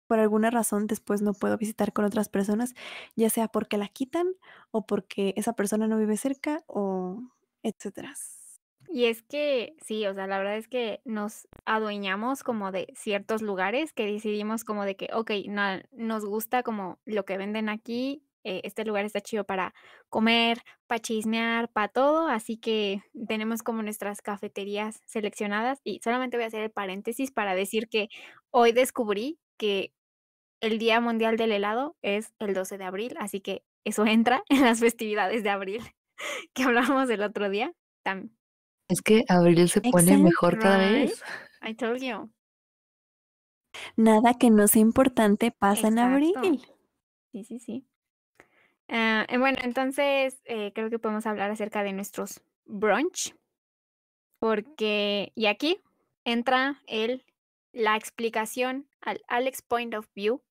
Por alguna razón después no puedo visitar con otras personas, ya sea porque la quitan o porque esa persona no vive cerca o etcétera. Y es que sí, o sea, la verdad es que nos adueñamos como de ciertos lugares que decidimos como de que, okey, nos gusta como lo que venden aquí, este lugar está chido para comer, para chismear, para todo, así que tenemos como nuestras cafeterías seleccionadas. Y solamente voy a hacer el paréntesis para decir que hoy descubrí que el Día Mundial del Helado es el 12 de abril, así que eso entra en las festividades de abril que hablábamos el otro día. Tam Es que abril se Makes pone sense. mejor cada Right? vez. I told you. Nada que no sea importante pasa en Exacto. abril. Sí, sí, sí. Bueno, entonces, creo que podemos hablar acerca de nuestros brunch, porque y aquí entra la explicación al Alex Point of View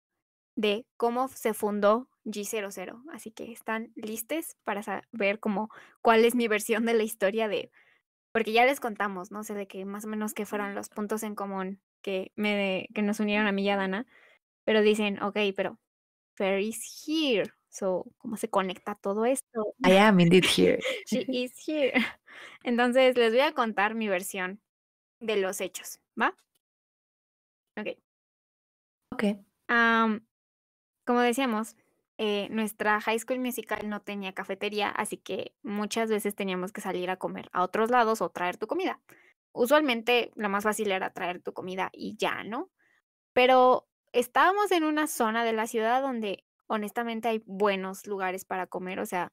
de cómo se fundó G00. Así que, ¿están listes para saber como cuál es mi versión de la historia de porque ya les contamos, no sé, de que más o menos qué fueron los puntos en común que nos unieron a mí y a Dana, pero dicen: "Okey, pero Fair is here, so, ¿cómo se conecta todo esto?". I am indeed here. She is here. Entonces, les voy a contar mi versión de los hechos, ¿va? Okey. Okey. Am, como decíamos, nuestra High School Musical no tenía cafetería, así que muchas veces teníamos que salir a comer a otros lados o traer tu comida. Usualmente, lo más fácil era traer tu comida y ya, ¿no? Pero estábamos en una zona de la ciudad donde, honestamente, hay buenos lugares para comer, o sea,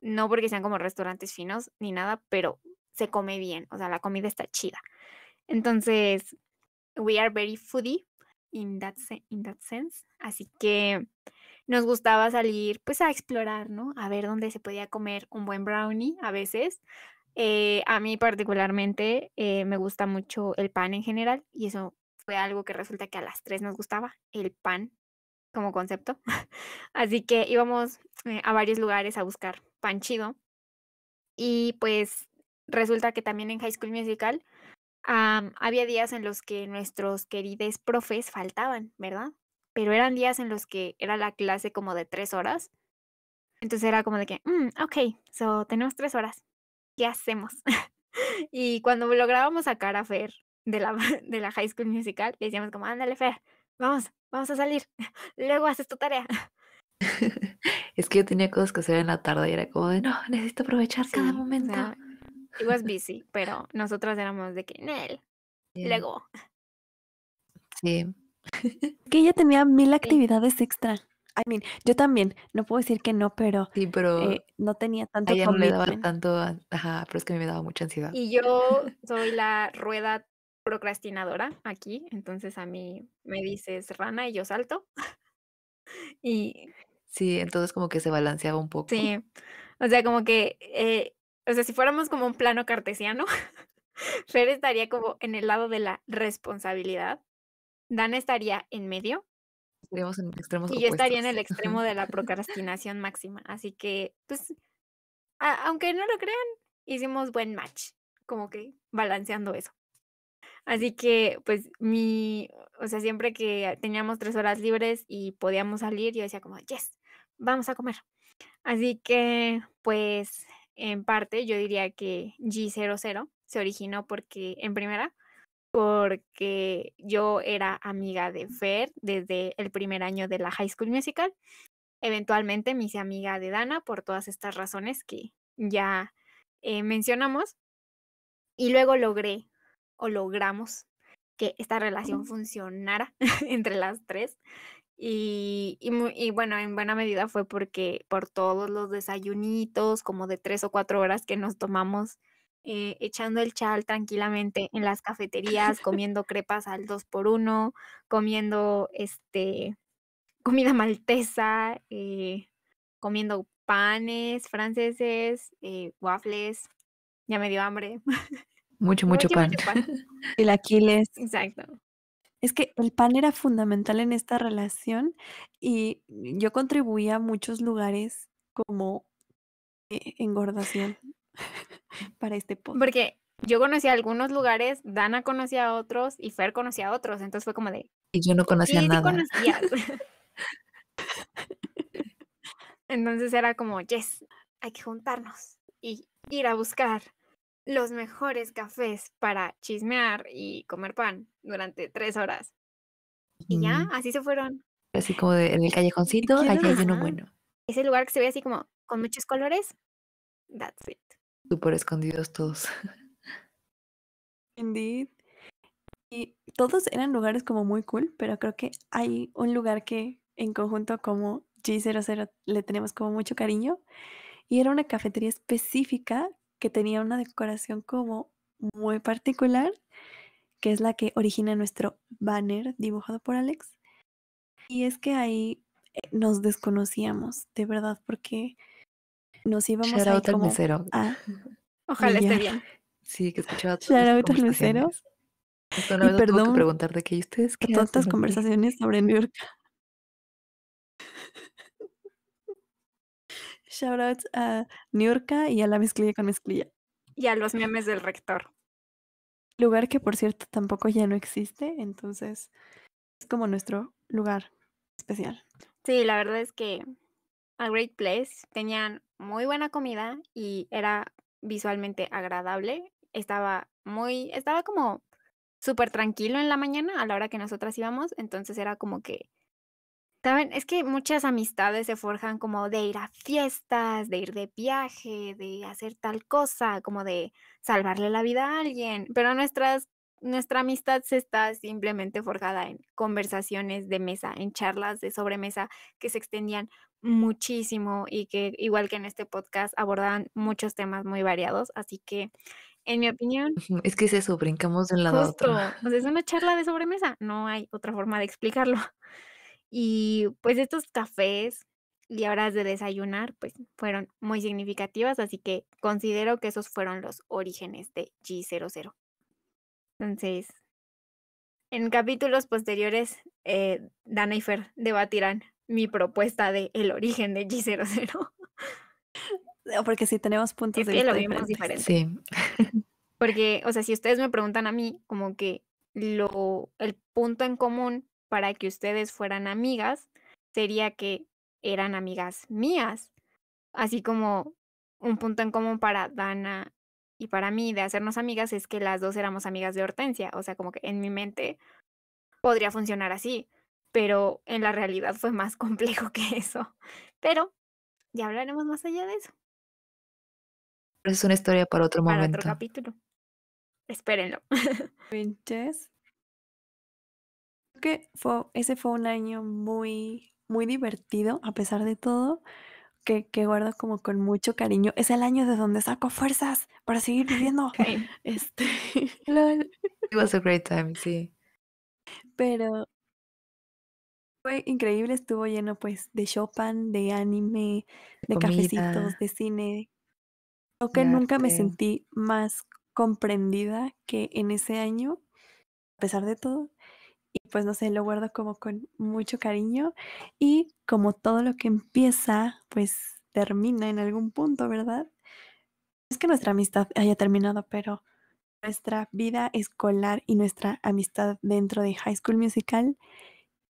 no porque sean como restaurantes finos ni nada, pero se come bien, o sea, la comida está chida. Entonces, we are very foodie in that sense, así que nos gustaba salir, pues, a explorar, ¿no? A ver dónde se podía comer un buen brownie a veces. A mí particularmente, me gusta mucho el pan en general, y eso fue algo que resulta que a las 3 nos gustaba, el pan como concepto. Así que íbamos, a varios lugares a buscar pan chido. Y, pues, resulta que también en High School Musical, había días en los que nuestros queridos profes faltaban, ¿verdad? Pero eran días en los que era la clase como de 3 horas. Entonces era como de que, okey, so tenemos 3 horas, ¿qué hacemos? Y cuando lográbamos sacar a Fer de la de la High School Musical, le decíamos como: "Ándale, Fer, vamos a salir, luego haces tu tarea". Es que yo tenía cosas que hacer en la tarde y era como de: "No, necesito aprovechar cada Sí, o momento". sea, it was busy, pero nosotras éramos de que: "Nel, Bien. luego". Sí. Que ella tenía 1000 Sí. actividades extra. I mean, yo también, no puedo decir que no, pero, Sí, pero no tenía a tanto ella no le daba commitment. tanto ajá, pero es que a mí me daba mucha ansiedad. Y yo soy la rueda procrastinadora aquí, entonces a mí me dices rana y yo salto. Y Sí, entonces como que se balanceaba un poco. sí, o sea, como que, o sea, si fuéramos como un plano cartesiano, Fer estaría como en el lado de la responsabilidad, Dana estaría en medio Estaríamos en extremos y yo estaría en opuestos. el extremo de la procrastinación máxima. Así que, pues, aunque no lo crean, hicimos buen match, como que balanceando eso. Así que, pues, o sea, siempre que teníamos 3 horas libres y podíamos salir, yo decía como: "Yes, vamos a comer". Así que, pues, en parte, yo diría que G00 se originó porque, en primera, porque yo era amiga de Fer desde el primer año de la High School Musical. Eventualmente me hice amiga de Dana por todas estas razones que ya, mencionamos, y luego logramos que esta relación funcionara entre las 3. Y bueno, en buena medida fue porque por todos los desayunitos, como de 3 o 4 horas que nos tomamos, echando el chal tranquilamente en las cafeterías, comiendo crepas al 2 por 1, comiendo, comida maltesa, comiendo panes franceses, waffles, ya me dio hambre. Mucho, mucho Mucho, pan. mucho pan. Chilaquiles. Exacto. Es que el pan era fundamental en esta relación y yo contribuía a muchos lugares como, engordación para este podcast. Porque yo conocía algunos lugares, Dana conocía a otros y Fer conocía a otros. Entonces fue como de, Y yo no conocía sí nada. conocías. Entonces era como, yes, hay que juntarnos y ir a buscar los mejores cafés para chismear y comer pan durante 3 horas. Y ya, Mm, así se fueron. Así como de, en el callejoncito, ¿Quién allá hay uno Ajá. bueno, Ese lugar que se ve así como con muchos colores, that's it. súper escondidos todos. Indeed. Y todos eran lugares como muy cool, pero creo que hay un lugar que en conjunto como G00 le tenemos como mucho cariño. Y era una cafetería específica que tenía una decoración como muy particular, que es la que origina nuestro banner dibujado por Alex. Y es que ahí nos desconocíamos, de verdad, porque nos íbamos Shout ahí out al como mesero. a Ojalá esté millar. bien. Sí, que escuchaba todas Shout las out al mesero. conversaciones. Hasta una Y vez nos tuvo que perdón preguntar de que, ¿y ustedes por qué todas estas hacen o qué? conversaciones sobre New York. Shout out a Niurka y a la mezclilla con mezclilla. Y a los memes del rector. Lugar que por cierto tampoco ya no existe, entonces es como nuestro lugar especial. Sí, la verdad es que a Great Place tenían muy buena comida y era visualmente agradable. Estaba como súper tranquilo en la mañana a la hora que nosotras íbamos. Entonces era como que, ¿saben? Es que muchas amistades se forjan como de ir a fiestas, de ir de viaje, de hacer tal cosa, como de salvarle la vida a alguien. Pero nuestra amistad se está simplemente forjada en conversaciones de mesa, en charlas de sobremesa que se extendían muchísimo y que, igual que en este podcast, abordaban muchos temas muy variados. Así que, en mi opinión, Ujú, es que es eso, brincamos de un lado a otro. justo, o sea, es una charla de sobremesa, no hay otra forma de explicarlo. Y, pues, estos cafés y horas de desayunar, pues, fueron muy significativas, así que considero que esos fueron los orígenes de G00. Entonces, en capítulos posteriores, Dana y Fer debatirán mi propuesta de el origen de G00. Porque sí tenemos puntos Es de que lo vista vimos diferentes. diferente. Sí, Porque, o sea, si ustedes me preguntan a mí, como que el punto en común para que ustedes fueran amigas sería que eran amigas mías, así como un punto en común para Dana y para mí de hacernos amigas es que las 2 éramos amigas de Hortensia, o sea, como que en mi mente podría funcionar así, pero en la realidad fue más complejo que eso. Pero ya hablaremos más allá de eso, pero es una historia para otro para otro momento. capítulo. Espérenlo. Jess, creo que ese fue un año muy, muy divertido, a pesar de todo, que guardo como con mucho cariño. Es el año de donde saco fuerzas para seguir viviendo. Okey. Este, Lol. It was a great time, sí. pero fue increíble, estuvo lleno pues de Chopin, de anime, De de cafecitos, comida, de cine. Creo que de nunca me arte. sentí más comprendida que en ese año, a pesar de todo. Y pues no sé, lo guardo como con mucho cariño. Y como todo lo que empieza, pues termina en algún punto, ¿verdad? No es que nuestra amistad haya terminado, pero nuestra vida escolar y nuestra amistad dentro de High School Musical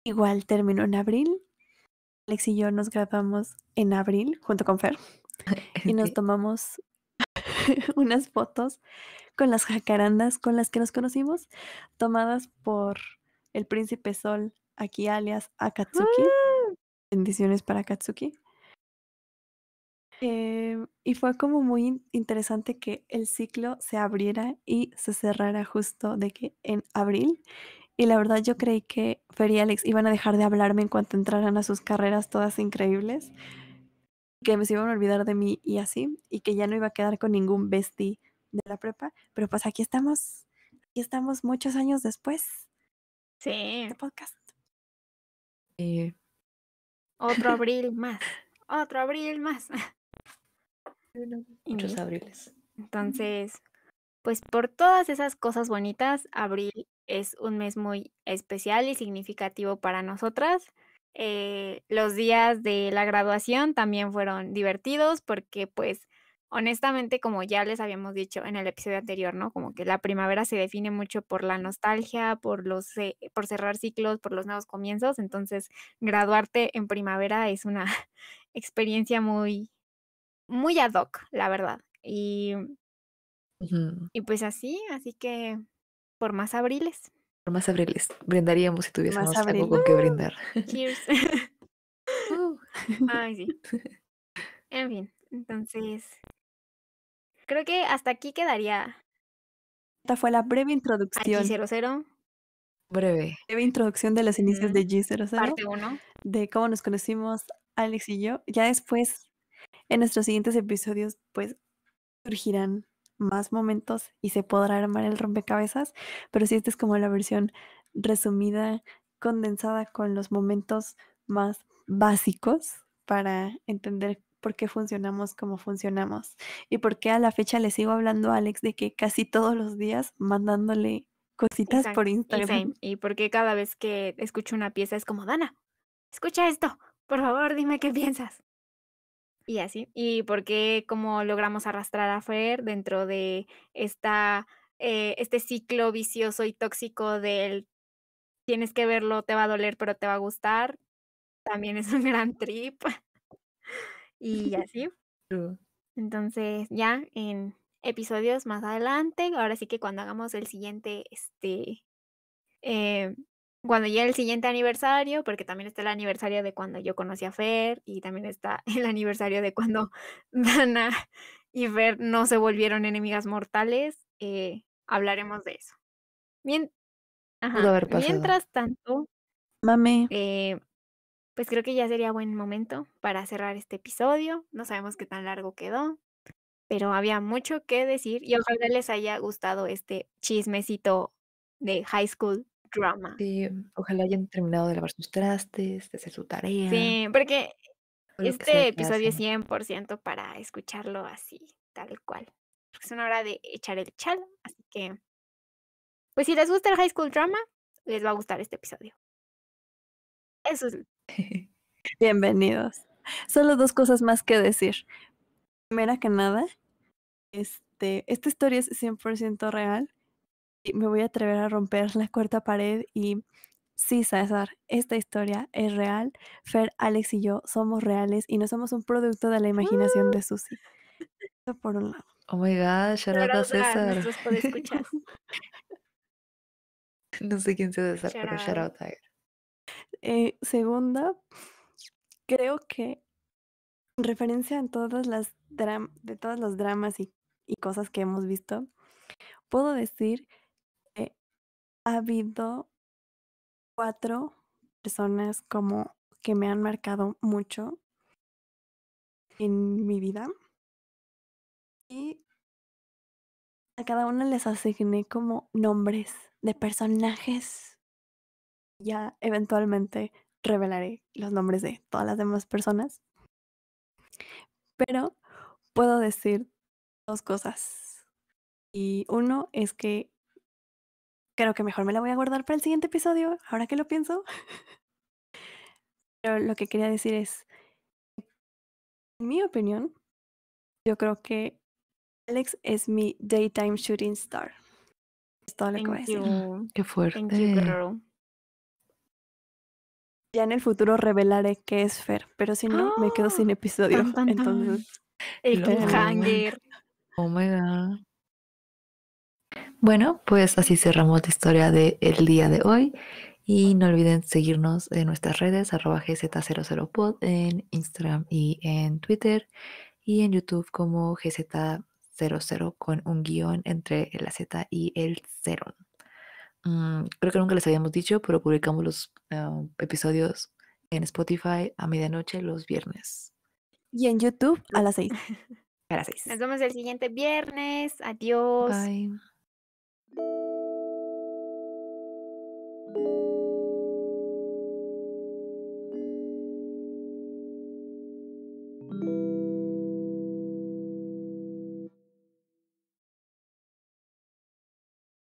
igual terminó en abril. Alex y yo nos graduamos en abril junto con Fer y nos Sí. tomamos unas fotos con las jacarandas con las que nos conocimos, tomadas por el Príncipe Sol, aquí alias Akatsuki. Bendiciones para Akatsuki. Y fue como muy interesante que el ciclo se abriera y se cerrara justo de que en abril. Y la verdad yo creí que Fer y Alex iban a dejar de hablarme en cuanto entraran a sus carreras todas increíbles, que me se iban a olvidar de mí y así, y que ya no iba a quedar con ningún bestie de la prepa, pero pues aquí estamos muchos años después Sí, de podcast. Y otro abril más, otro abril más. Y muchos listo. abriles. Entonces, pues, por todas esas cosas bonitas, abril es un mes muy especial y significativo para nosotras. Los días de la graduación también fueron divertidos porque, pues, honestamente, como ya les habíamos dicho en el episodio anterior, ¿no? Como que la primavera se define mucho por la nostalgia, por cerrar ciclos, por los nuevos comienzos. Entonces, graduarte en primavera es una experiencia muy, muy ad hoc, la verdad. Ujú. Y pues así que por más abriles. Por más abriles, brindaríamos si Más tuviésemos algo abril. con que brindar. Cheers. Uh. Ay, sí. En fin, entonces, creo que hasta aquí quedaría Esta fue la breve a introducción. G00, Breve. Breve introducción de los inicios de ujú, G00, parte 1. de cómo nos conocimos Alex y yo. Ya después, en nuestros siguientes episodios, pues surgirán más momentos y se podrá armar el rompecabezas, pero sí, esta es como la versión resumida, condensada con los momentos más básicos para entender por qué funcionamos como funcionamos y por qué a la fecha le sigo hablando a Alex de que casi todos los días mandándole cositas por Exacto, y Instagram. same. Y porque cada vez que escucho una pieza es como: "Dana, escucha esto, por favor, dime qué piensas". Y así. Y porque cómo logramos arrastrar a Fer dentro de esta, este ciclo vicioso y tóxico del tienes que verlo, te va a doler, pero te va a gustar, también es un gran trip. Y así. True. Entonces, ya en episodios más adelante, ahora sí que cuando hagamos el siguiente, eh, cuando llegue el siguiente aniversario, porque también está el aniversario de cuando yo conocí a Fer, y también está el aniversario de cuando Dana y Fer no se volvieron enemigas mortales, hablaremos de eso. Mien Pudo ajá, haber pasado. mientras tanto, Mame, eh, pues creo que ya sería buen momento para cerrar este episodio. No sabemos qué tan largo quedó, pero había mucho que decir y ojalá les haya gustado este chismecito de high school drama. Sí, ojalá hayan terminado de lavar sus trastes, de hacer su tarea, Sí, porque o lo que sea este que episodio es hacen. 100% para escucharlo así, tal cual. Porque es una hora de echar el chal, así que, pues, si les gusta el high school drama, les va a gustar este episodio. Eso es bienvenidos. Solo dos cosas más que decir. Primera que nada, esta historia es 100% real y me voy a atrever a romper la cuarta pared y sí, César, esta historia es real. Fer, Alex y yo somos reales y no somos un producto de la imaginación de Susi. Eso por un lado. Oh my god, shout out a shout out a César. nuestros podescuchas. No sé quién sea César, Shout pero shout out. out a él. Segunda, creo que en referencia en todas las de todos los dramas y cosas que hemos visto, puedo decir que ha habido 4 personas como que me han marcado mucho en mi vida y a cada una les asigné como nombres de personajes. Ya eventualmente revelaré los nombres de todas las demás personas, pero puedo decir 2 cosas. Y uno es que creo que mejor me la voy a guardar para el siguiente episodio, ahora que lo pienso. Pero lo que quería decir es, en mi opinión, yo creo que Alex es mi daytime shooting star. Es todo lo que voy a Thank decir. you. Qué Thank you, fuerte. girl. Ya en el futuro revelaré qué es Fer, pero si no, me quedo sin episodio. Tan, tan, tan. Entonces, El Lol. cliffhanger. Oh my god. Bueno, pues así cerramos la historia del día de hoy. Y no olviden seguirnos en nuestras redes, @gz00pod en Instagram y en Twitter. Y en YouTube como GZ00 con un guión entre la Z y el 0. Creo que nunca les habíamos dicho, pero publicamos los episodios en Spotify a medianoche los viernes. y en YouTube a las 6. A las Nos 6. vemos el siguiente viernes. Adiós. Bye.